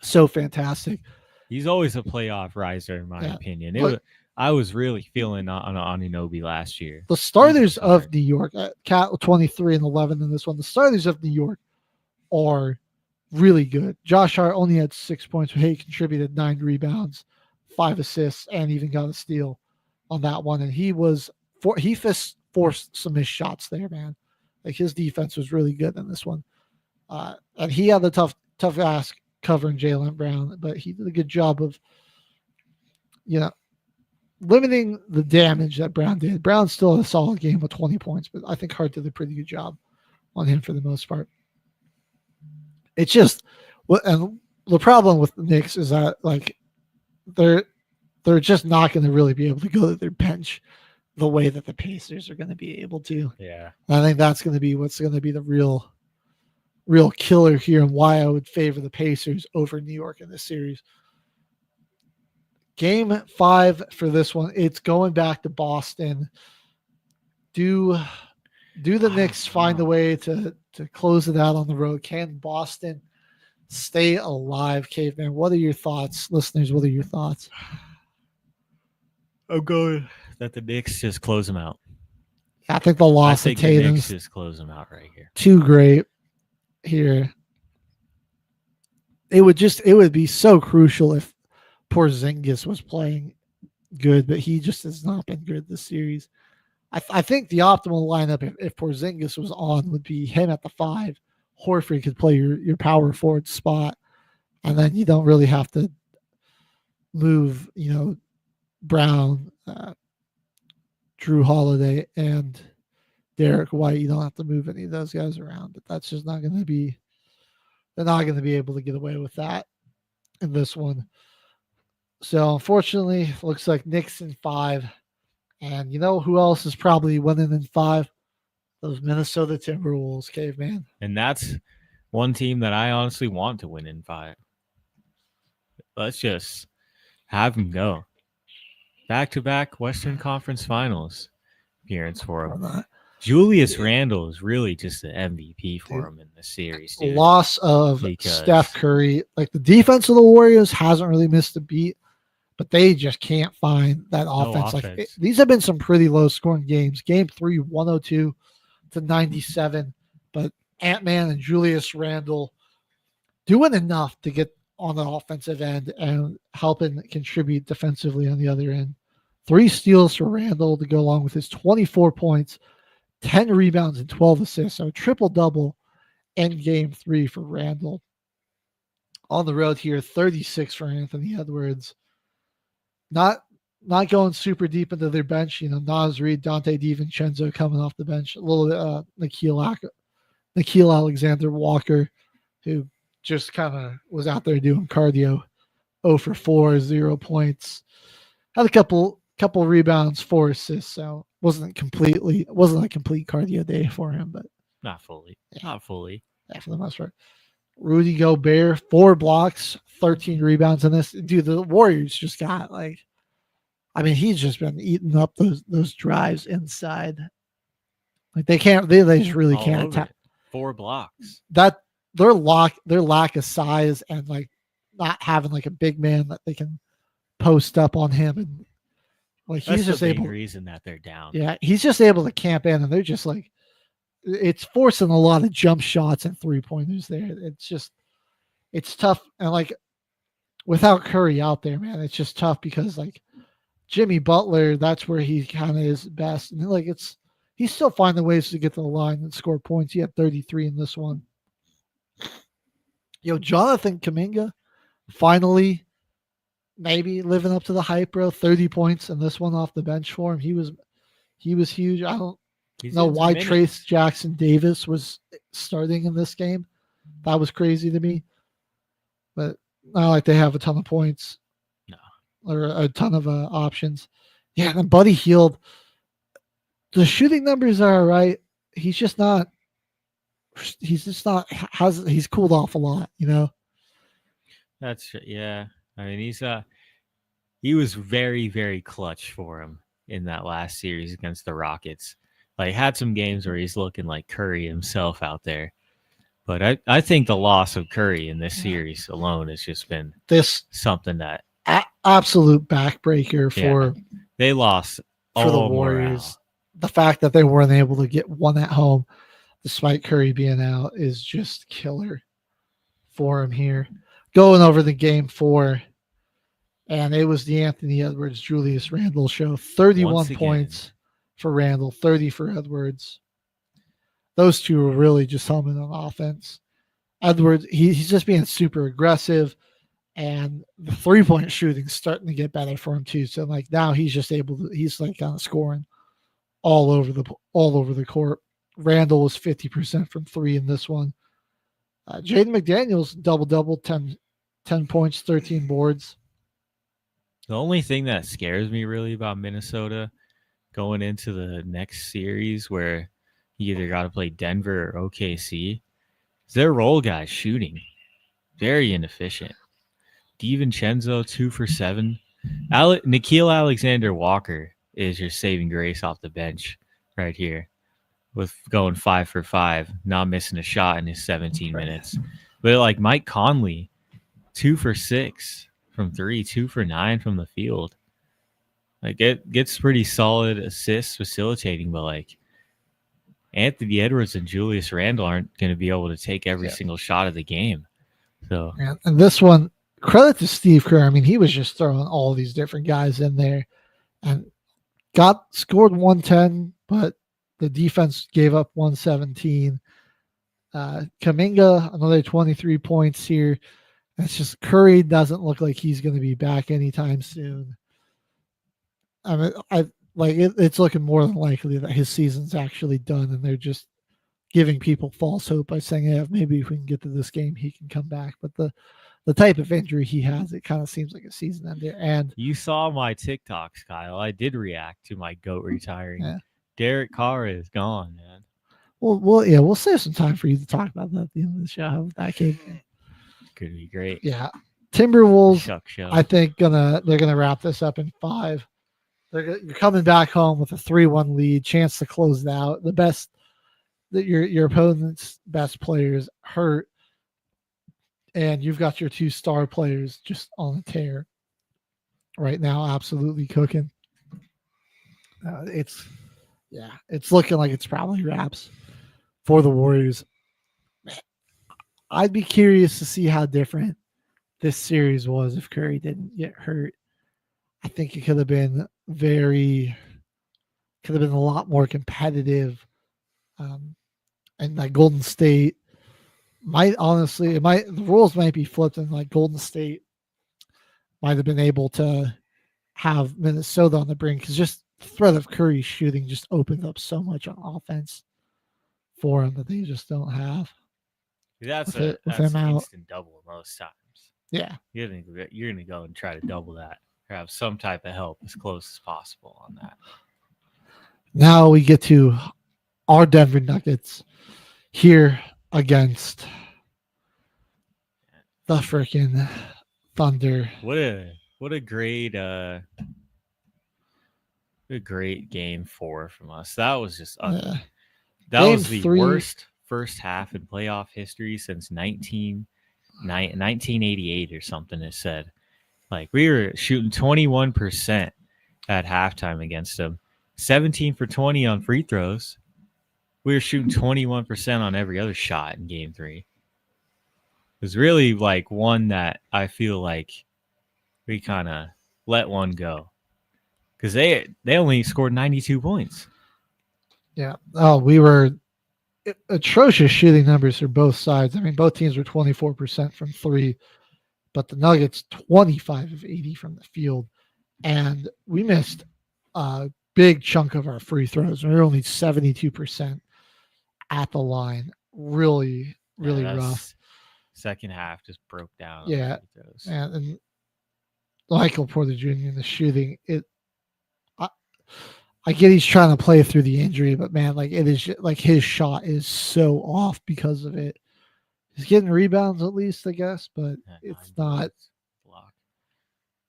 so fantastic. He's always a playoff riser, in my opinion. I was really feeling on Anunoby last year. The starters of New York, Cat 23 and 11 in this one. The starters of New York are really good. Josh Hart only had 6 points, but he contributed 9 rebounds, 5 assists, and even got a steal on that one. And he forced some missed shots there, man. Like his defense was really good in this one. And he had a tough ask covering Jaylen Brown, but he did a good job of, limiting the damage that Brown did. Brown still had a solid game with 20 points, but I think Hart did a pretty good job on him for the most part. It's just, and the problem with the Knicks is that they're just not going to really be able to go to their bench the way that the Pacers are going to be able to. Yeah, and I think that's going to be what's going to be the real killer here, and why I would favor the Pacers over New York in this series. Game 5 for this one, it's going back to Boston. Do the Knicks find a way to close it out on the road? Can Boston stay alive, Caveman? What are your thoughts, listeners? What are your thoughts? I'm going that the Knicks just close them out. I think the loss of Tatum. The Knicks just close them out right here. Too great here. It would be so crucial if Porzingis was playing good, but he just has not been good this series. I think the optimal lineup, if Porzingis was on, would be him at the 5. Horford could play your power forward spot, and then you don't really have to move, Brown, Drew Holiday, and Derek White. You don't have to move any of those guys around, but that's just not going to be. They're not going to be able to get away with that in this one. So unfortunately, looks like Knicks in 5. And you know who else is probably winning in 5? Those Minnesota Timberwolves, Caveman. And that's one team that I honestly want to win in 5. Let's just have them go. Back-to-back Western Conference Finals appearance for them. Julius Randle is really just the MVP for him in the series. Dude. Loss of Steph Curry. Like the defense of the Warriors hasn't really missed a beat, but they just can't find that offense. Like these have been some pretty low scoring games. Game 3, 102-97. But Ant-Man and Julius Randle doing enough to get on the offensive end and helping contribute defensively on the other end. 3 steals for Randle to go along with his 24 points, 10 rebounds, and 12 assists. So triple-double in Game 3 for Randle. On the road here, 36 for Anthony Edwards. Not going super deep into their bench. Naz Reid, Dante DiVincenzo coming off the bench. A little bit Nickeil Alexander-Walker, who just kind of was out there doing cardio. 0 for 4, 0 points. Had a couple rebounds, 4 assists. So wasn't a complete cardio day for him, but not fully. Yeah, for the most part. Rudy Gobert, 4 blocks, 13 rebounds in this. Dude, the Warriors just got he's just been eating up those drives inside. Like they just really can't attack. 4 blocks. That their lack of size and not having a big man that they can post up on him, and he's just able. Reason that they're down. Yeah, he's just able to camp in, and they're just it's forcing a lot of jump shots and 3-pointers there. It's tough, and without Curry out there, man, it's just tough because Jimmy Butler, that's where he kind of is best. And like he's still finding ways to get to the line and score points. He had 33 in this one. Jonathan Kuminga finally maybe living up to the hype, bro. 30 points in this one off the bench for him. He was huge. I don't know why Trace Jackson Davis was starting in this game. That was crazy to me. But not like they have a ton of points. No. Or a ton of options. Yeah, and Buddy Hield, the shooting numbers are all right. He's just not he's cooled off a lot, That's yeah. I mean, he was very, very clutch for him in that last series against the Rockets. Like, had some games where he's looking like Curry himself out there. But I think the loss of Curry in this series alone has just been something that absolute backbreaker for they lost for the Warriors. Morale. The fact that they weren't able to get one at home despite Curry being out is just killer for him here. Going over the game 4, and it was the Anthony Edwards, Julius Randle show. 31 points for Randle, 30 for Edwards. Those two were really just humming on offense. Edwards, he's just being super aggressive, and the 3-point shooting's starting to get better for him too. So like now he's just able to, he's like kind of scoring all over the court. Randle was 50% from 3 in this one. Jaden McDaniels double 10 points, 13 boards. The only thing that scares me really about Minnesota going into the next series, where you either got to play Denver or OKC, is their role guys shooting. Very inefficient. DiVincenzo, 2 for 7. Nickeil Alexander-Walker is your saving grace off the bench right here, with going 5 for 5, not missing a shot in his 17 minutes. But like Mike Conley, 2 for 6 from 3, 2 for 9 from the field. Like, it gets pretty solid assists facilitating, but like Anthony Edwards and Julius Randle aren't going to be able to take every single shot of the game. So, and this one, credit to Steve Kerr. I mean, he was just throwing all these different guys in there and scored 110, but the defense gave up 117. Kuminga, another 23 points here. It's just Curry doesn't look like he's going to be back anytime soon. I mean, it's looking more than likely that his season's actually done, and they're just giving people false hope by saying, "Yeah, maybe if we can get to this game, he can come back." But the type of injury he has, it kind of seems like a season ender. And you saw my TikToks, Kyle. I did react to my GOAT retiring. Yeah. Derek Carr is gone, man. We'll save some time for you to talk about that at the end of the show. How that came. Could be great. Yeah, Timberwolves. Show. I think they're gonna wrap this up in 5. You're coming back home with a 3-1 lead, chance to close it out. The best that your opponent's best players hurt, and you've got your 2 star players just on a tear right now, absolutely cooking. It's looking like it's probably wraps for the Warriors. I'd be curious to see how different this series was if Curry didn't get hurt. I think it could have been a lot more competitive. And like Golden State the rules might be flipped, and like Golden State might have been able to have Minnesota on the brink, because just the threat of Curry shooting just opens up so much on offense for them that they just don't have. That's an instant double most times. Yeah. You're gonna go and try to double that, or have some type of help as close as possible on that. Now we get to our Denver Nuggets here against the freaking Thunder. What a great game 4 from us. That was just ugly. That Game was the 3. worst first half in playoff history since 1988 or something. It said, like, we were shooting 21% at halftime against them, 17 for 20 on free throws. We were shooting 21% on every other shot in game 3. It was really like one that I feel like we kind of let one go. because they only scored 92 points. Yeah. Oh, we were atrocious shooting numbers for both sides. I mean, both teams were 24% from three, but the Nuggets 25 of 80 from the field. And we missed a big chunk of our free throws. We were only 72% at the line. Really, really rough. Second half just broke down. Yeah. And Michael Porter Jr. in the shooting, I get he's trying to play through the injury, but man, like it is like his shot is so off because of it. He's getting rebounds at least, I guess, but it's not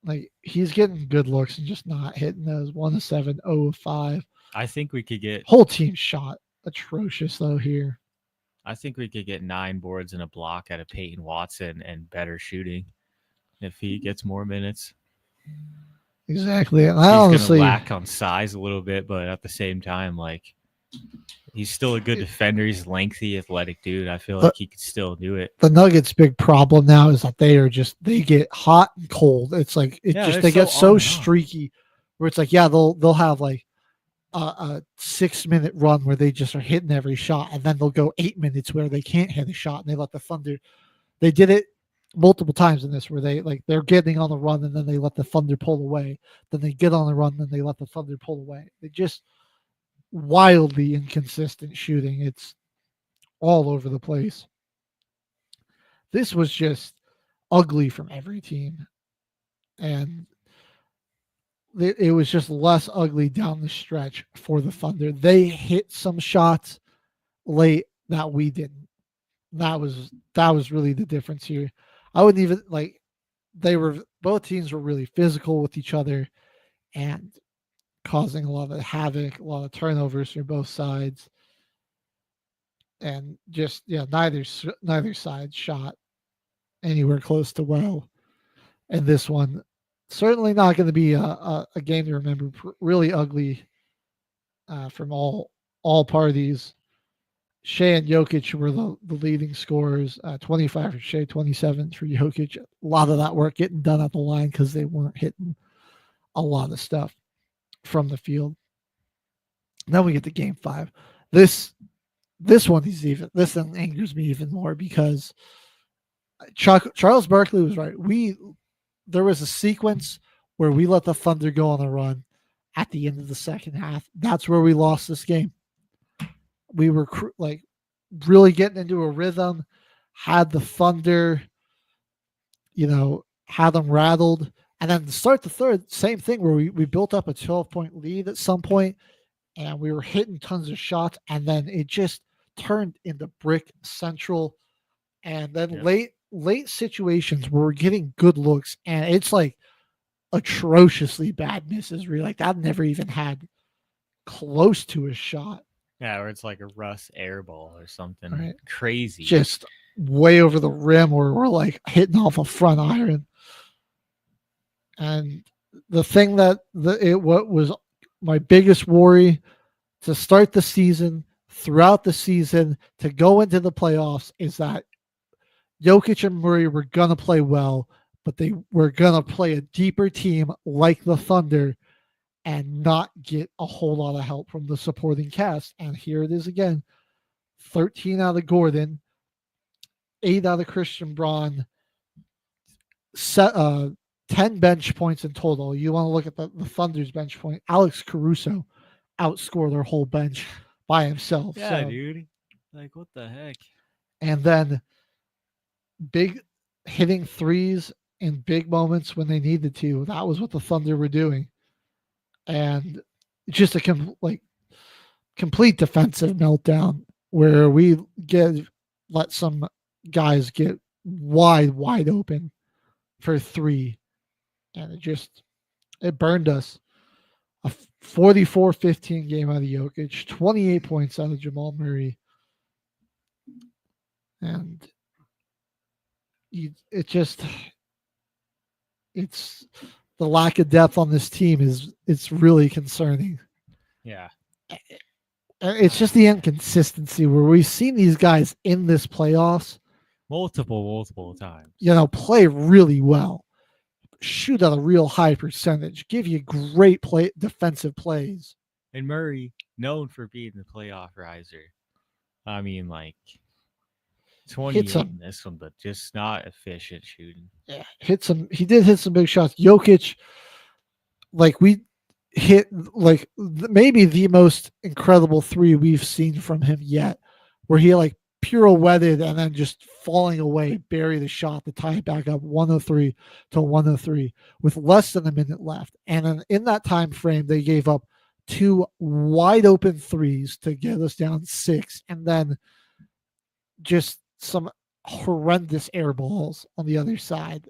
like he's getting good looks and just not hitting those 1 of 7, 0 of 5. I think we could get whole team shot atrocious though here. I think we could get 9 boards and a block out of Peyton Watson and better shooting if he gets more minutes. Exactly. And he's honestly gonna lack on size a little bit, but at the same time, like he's still a good defender. He's lengthy, athletic dude. I feel like he could still do it. The Nuggets' big problem now is that they get hot and cold. It's like they get so streaky where it's like, yeah, they'll have like a 6-minute run where they just are hitting every shot, and then they'll go 8 minutes where they can't hit a shot and they let the Thunder. They did it multiple times in this where they're getting on the run and then they let the Thunder pull away. Then they get on the run, then they let the Thunder pull away. They just wildly inconsistent shooting. It's all over the place. This was just ugly from every team. And it was just less ugly down the stretch for the Thunder. They hit some shots late that we didn't. That was really the difference here. I wouldn't even both teams were really physical with each other and causing a lot of havoc, a lot of turnovers for both sides. And just, neither side shot anywhere close to well. And this one, certainly not going to be a game to remember. Really ugly from all parties. Shea and Jokic were the leading scorers, 25 for Shea, 27 for Jokic. A lot of that work getting done at the line because they weren't hitting a lot of stuff from the field. Then we get to game 5. This one this angers me even more because Charles Barkley was right. There was a sequence where we let the Thunder go on a run at the end of the second half. That's where we lost this game. We were really getting into a rhythm, had the Thunder, had them rattled. And then to start the third, same thing where we built up a 12-point lead at some point and we were hitting tons of shots. And then it just turned into brick central. And then late situations where we're getting good looks and it's like atrociously bad misses. We're like, that never even had close to a shot. Yeah, or it's like a Russ air ball or something crazy. Just way over the rim or we're like hitting off a front iron. And the thing what was my biggest worry to start the season, throughout the season, to go into the playoffs is that Jokic and Murray were going to play well, but they were going to play a deeper team like the Thunder and not get a whole lot of help from the supporting cast. And here it is again. 13 out of Gordon, 8 out of Christian Braun, 10 bench points in total. You want to look at the Thunder's bench point. Alex Caruso outscored their whole bench by himself. Yeah, dude. Like, what the heck? And then big hitting threes in big moments when they needed to. That was what the Thunder were doing. And just a complete defensive meltdown where we let some guys get wide open for 3. And it burned us. A 44-15 game out of Jokic, 28 points out of Jamal Murray. And it's the lack of depth on this team it's really concerning. Yeah. It's just the inconsistency where we've seen these guys in this playoffs multiple times. Play really well. shoot at a real high percentage, give you great defensive plays. And Murray, known for being the playoff riser. I mean, like 28 in this one, but just not efficient shooting. Yeah, he did hit some big shots. Jokic, like we hit like maybe the most incredible 3 we've seen from him yet, where he like pirouetted and then just falling away, bury the shot to tie it back up 103 with less than a minute left. And then in that time frame, they gave up 2 wide open threes to get us down 6, and then just some horrendous air balls on the other side.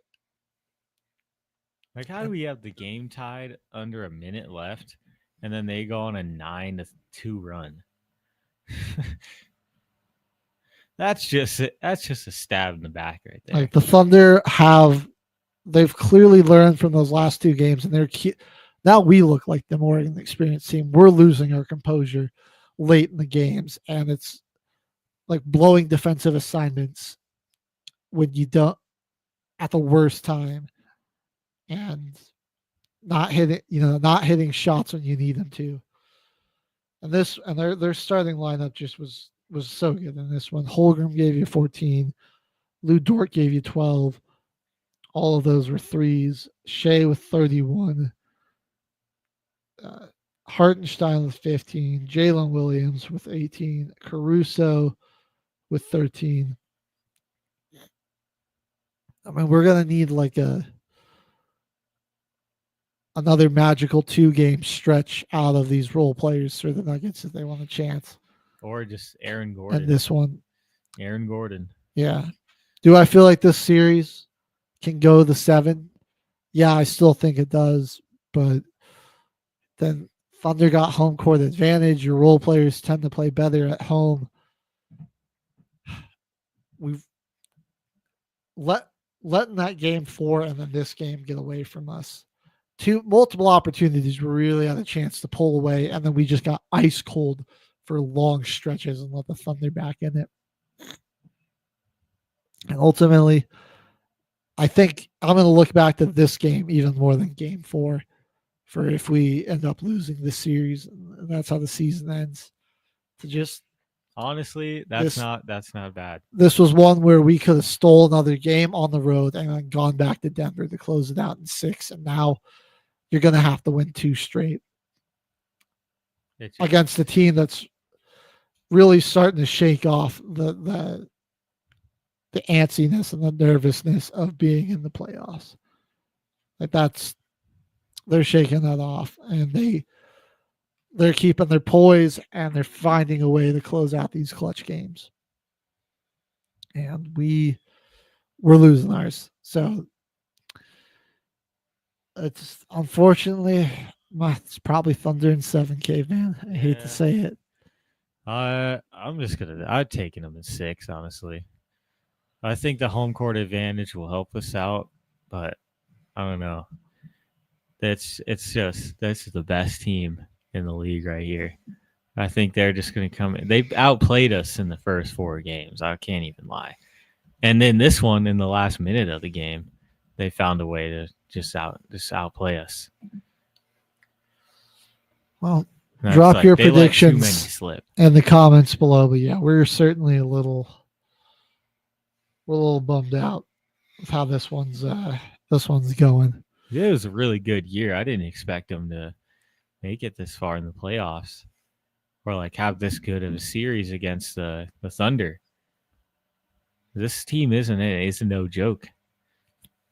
Like, how do we have the game tied under a minute left, and then they go on a 9-2 run? That's just a stab in the back right there. Like the Thunder they've clearly learned from those last 2 games, and now we look like the more inexperienced team. We're losing our composure late in the games, and it's like blowing defensive assignments when you don't at the worst time, and not hitting shots when you need them to. And their starting lineup just was so good in this one. Holmgren gave you 14. Lou Dort gave you 12. All of those were threes. Shea with 31. Hartenstein with 15. Jalen Williams with 18. Caruso with 13. I mean, we're going to need like another magical 2-game stretch out of these role players for the Nuggets if they want a chance. Or just Aaron Gordon. And this one. Aaron Gordon. Yeah. Do I feel like this series can go the 7? Yeah, I still think it does. But then Thunder got home court advantage. Your role players tend to play better at home. We've letting that game 4 and then this game get away from us. Multiple opportunities we really had a chance to pull away, and then we just got ice cold for long stretches and let the Thunder back in it. And ultimately, I think I'm going to look back to this game even more than game 4 for if we end up losing this series, and that's how the season ends. To just honestly, that's not bad. This was one where we could have stole another game on the road and then gone back to Denver to close it out in 6, and now you're going to have to win 2 straight against a team that's really starting to shake off the antsiness and the nervousness of being in the playoffs. Like they're shaking that off, and they're keeping their poise, and they're finding a way to close out these clutch games. And we're losing ours. So it's unfortunately it's probably Thunder in 7, Caveman. I hate to say it. I'd taken them in 6, honestly. I think the home court advantage will help us out, but I don't know. This is the best team in the league right here. I think they're just going to come in. They've outplayed us in the first 4 games. I can't even lie. And then this one, in the last minute of the game, they found a way to just outplay us. Well, drop your predictions in the comments below. But yeah, we're certainly a little bummed out with how this one's going. Yeah, it was a really good year. I didn't expect them to make it this far in the playoffs, or like have this good of a series against the Thunder. This team isn't no joke.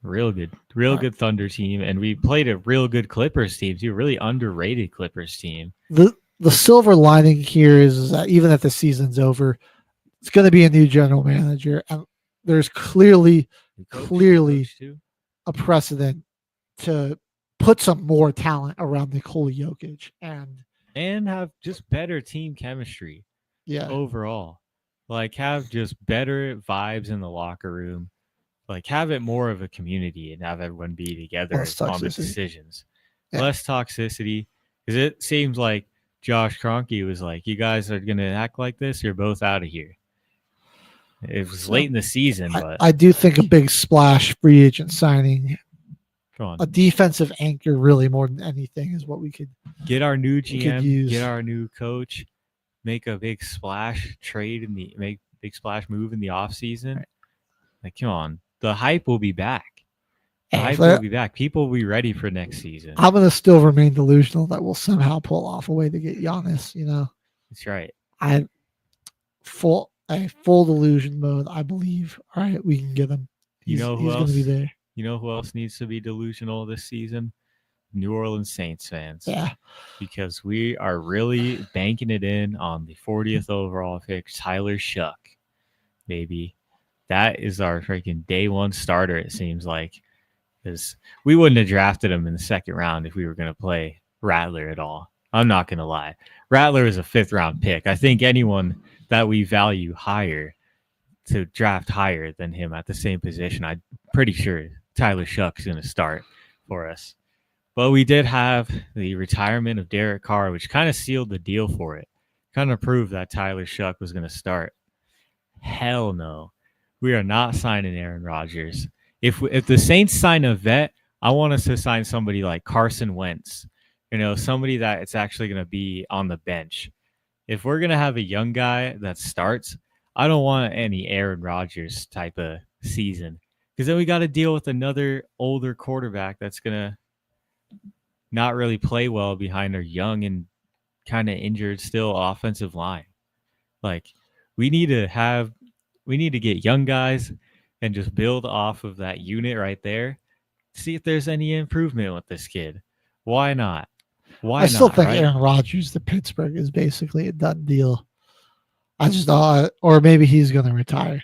Real good Thunder team, and we played a real good Clippers team too. Really underrated Clippers team. The silver lining here is that even if the season's over, it's going to be a new general manager, and there's clearly a precedent to put some more talent around Nikola Jokic and have just better team chemistry. Yeah. Overall, like have just better vibes in the locker room. Like have it more of a community and have everyone be together on the decisions. Yeah. Less toxicity, because it seems like Josh Kroenke was like, "You guys are going to act like this. You're both out of here." It was late in the season, but I do think a big splash free agent signing a defensive anchor really more than anything is what we could get our new GM, use. get our new coach, make a big splash make big splash move in the offseason. Right. Like, come on, the hype will be back. The And hype will be back. People will be ready for next season. I'm gonna still remain delusional that we'll somehow pull off a way to get Giannis. That's right. I'm full delusion mode. I believe. All right, we can get him. He's going to be there. You know who else needs to be delusional this season? New Orleans Saints fans. Yeah. Because we are really banking it in on the 40th overall pick, Tyler Shuck, baby. That is our freaking day one starter, it seems like. Because we wouldn't have drafted him in the second round if we were going to play Rattler at all. I'm not going to lie. Rattler is a 5th-round pick. I think anyone that we value higher to draft higher than him at the same position, I'm pretty sure Tyler Shuck's going to start for us. But we did have the retirement of Derek Carr, which kind of sealed the deal for it. Kind of proved that Tyler Shuck was going to start. Hell no. We are not signing Aaron Rodgers. If the Saints sign a vet, I want us to sign somebody like Carson Wentz. Somebody that it's actually going to be on the bench. If we're going to have a young guy that starts, I don't want any Aaron Rodgers type of season. Because then we got to deal with another older quarterback that's going to not really play well behind our young and kind of injured still offensive line. Like, we need to get young guys and just build off of that unit right there. See if there's any improvement with this kid. Why not? I still think Aaron Rodgers to Pittsburgh is basically a done deal. I just thought, or maybe he's going to retire.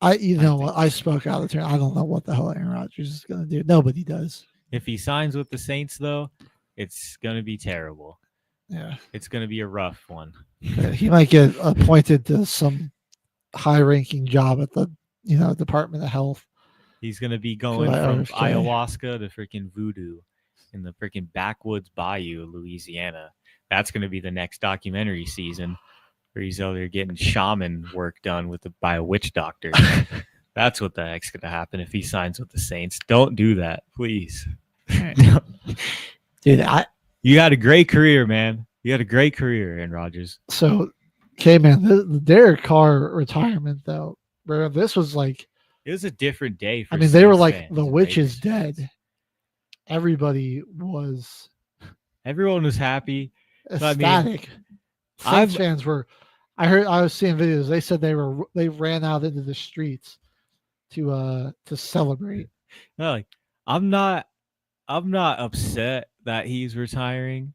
I spoke out of turn. I don't know what the hell Aaron Rodgers is going to do. Nobody does. If he signs with the Saints, though, it's going to be terrible. Yeah. It's going to be a rough one. He might get appointed to some high-ranking job at the, Department of Health. He's going to be going from ayahuasca to freaking voodoo in the freaking backwoods bayou of Louisiana. That's going to be the next documentary season where he's out there getting shaman work done by a witch doctor. That's what the heck's going to happen if he signs with the Saints. Don't do that, please. Dude, you had a great career, man. You had a great career, Aaron Rodgers. So, okay, man, the Derek Carr retirement, though, bro, this was like... It was a different day for they were like, fans. the witch is dead. Everybody was... Everyone was happy. Ecstatic. Saints fans were... I was seeing videos. They said they ran out into the streets to celebrate. No, I'm not upset that he's retiring.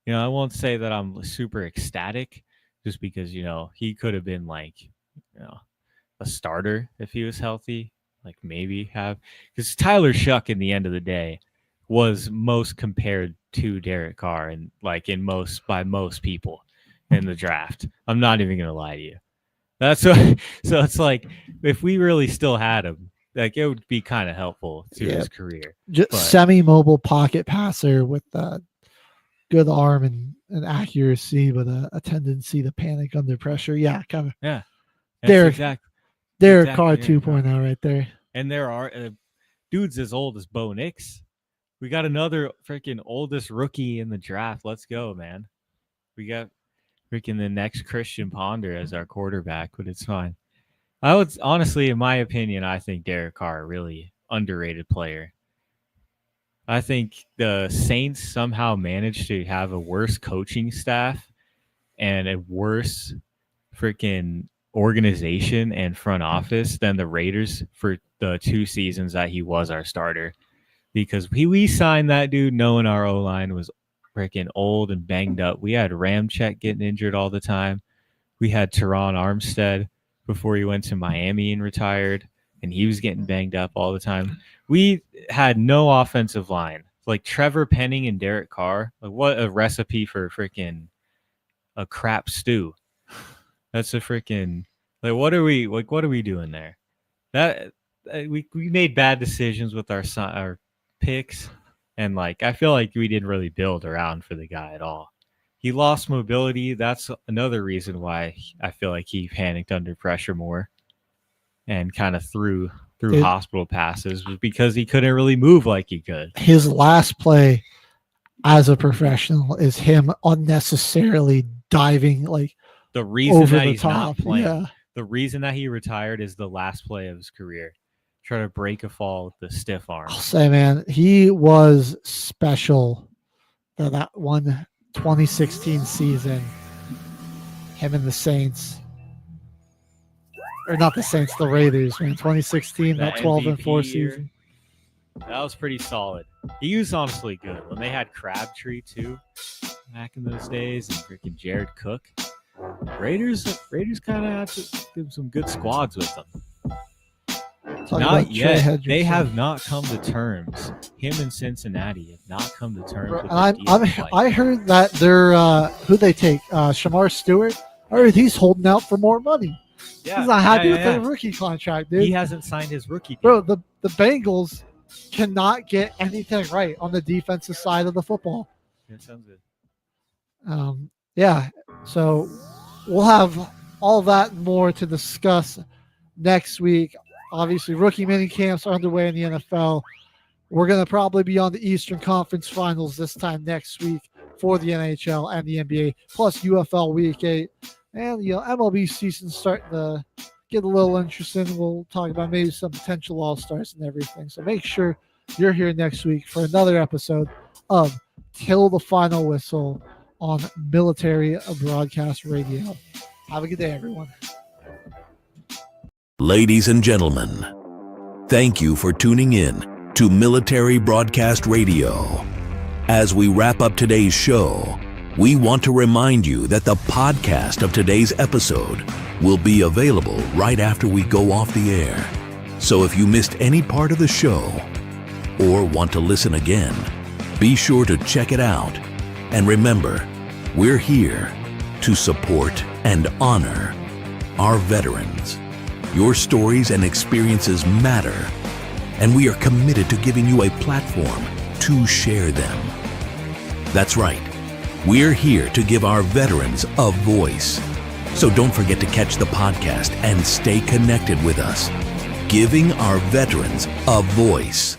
I won't say that I'm super ecstatic just because, he could have been a starter if he was healthy. Maybe have, because Tyler Shuck in the end of the day was most compared to Derek Carr and by most people in the draft. I'm not even going to lie to you. So it's like, if we really still had him, it would be kind of helpful to his career. Just semi-mobile pocket passer with good arm and accuracy, but a tendency to panic under pressure. Yeah, kind of. Yeah. Derek Carr 2.0 right there. And there are dudes as old as Bo Nix. We got another freaking oldest rookie in the draft. Let's go, man. We got freaking the next Christian Ponder as our quarterback, but it's fine. I would honestly, in my opinion, I think Derek Carr a really underrated player. I think the Saints somehow managed to have a worse coaching staff and a worse freaking organization and front office than the Raiders for the 2 seasons that he was our starter. Because we signed that dude knowing our O-line was freaking old and banged up. We had Ramczyk getting injured all the time. We had Teron Armstead before he went to Miami and retired, and he was getting banged up all the time. We had no offensive line. Trevor Penning and Derek Carr. What a recipe for freaking a crap stew. That's a freaking what are we doing there? That we made bad decisions with our picks, and I feel like we didn't really build around for the guy at all. He lost mobility. That's another reason why I feel like he panicked under pressure more and kind of threw through hospital passes was because he couldn't really move like he could. His last play as a professional is him unnecessarily diving like the reason over that the he's top. not playing. Yeah. The reason that he retired is the last play of his career. Try to break a fall with the stiff arm. I'll say, man, he was special. That one 2016 season, him and the Saints, or not the Saints, the Raiders, man. 2016, that 12-4 season. That was pretty solid. He was honestly good when they had Crabtree too, back in those days, and freaking Jared Cook. Raiders kind of had some good squads with them. Not yet. They have not come to terms. Him and Cincinnati have not come to terms. With I heard that they're who they take Shamar Stewart. I heard he's holding out for more money. Yeah, he's not happy with the rookie contract, dude. He hasn't signed his rookie deal. Bro, the Bengals cannot get anything right on the defensive side of the football. That sounds good. Yeah, so we'll have all that and more to discuss next week. Obviously, rookie mini camps are underway in the NFL. We're going to probably be on the Eastern Conference Finals this time next week for the NHL and the NBA, plus UFL Week 8. And, MLB season's starting to get a little interesting. We'll talk about maybe some potential All-Stars and everything. So make sure you're here next week for another episode of Till the Final Whistle on Military Broadcast Radio. Have a good day, everyone. Ladies and gentlemen, thank you for tuning in to Military Broadcast Radio. As we wrap up today's show, we want to remind you that the podcast of today's episode will be available right after we go off the air. So if you missed any part of the show or want to listen again, be sure to check it out. And remember, we're here to support and honor our veterans. Your stories and experiences matter, and we are committed to giving you a platform to share them. That's right. We're here to give our veterans a voice. So don't forget to catch the podcast and stay connected with us, giving our veterans a voice.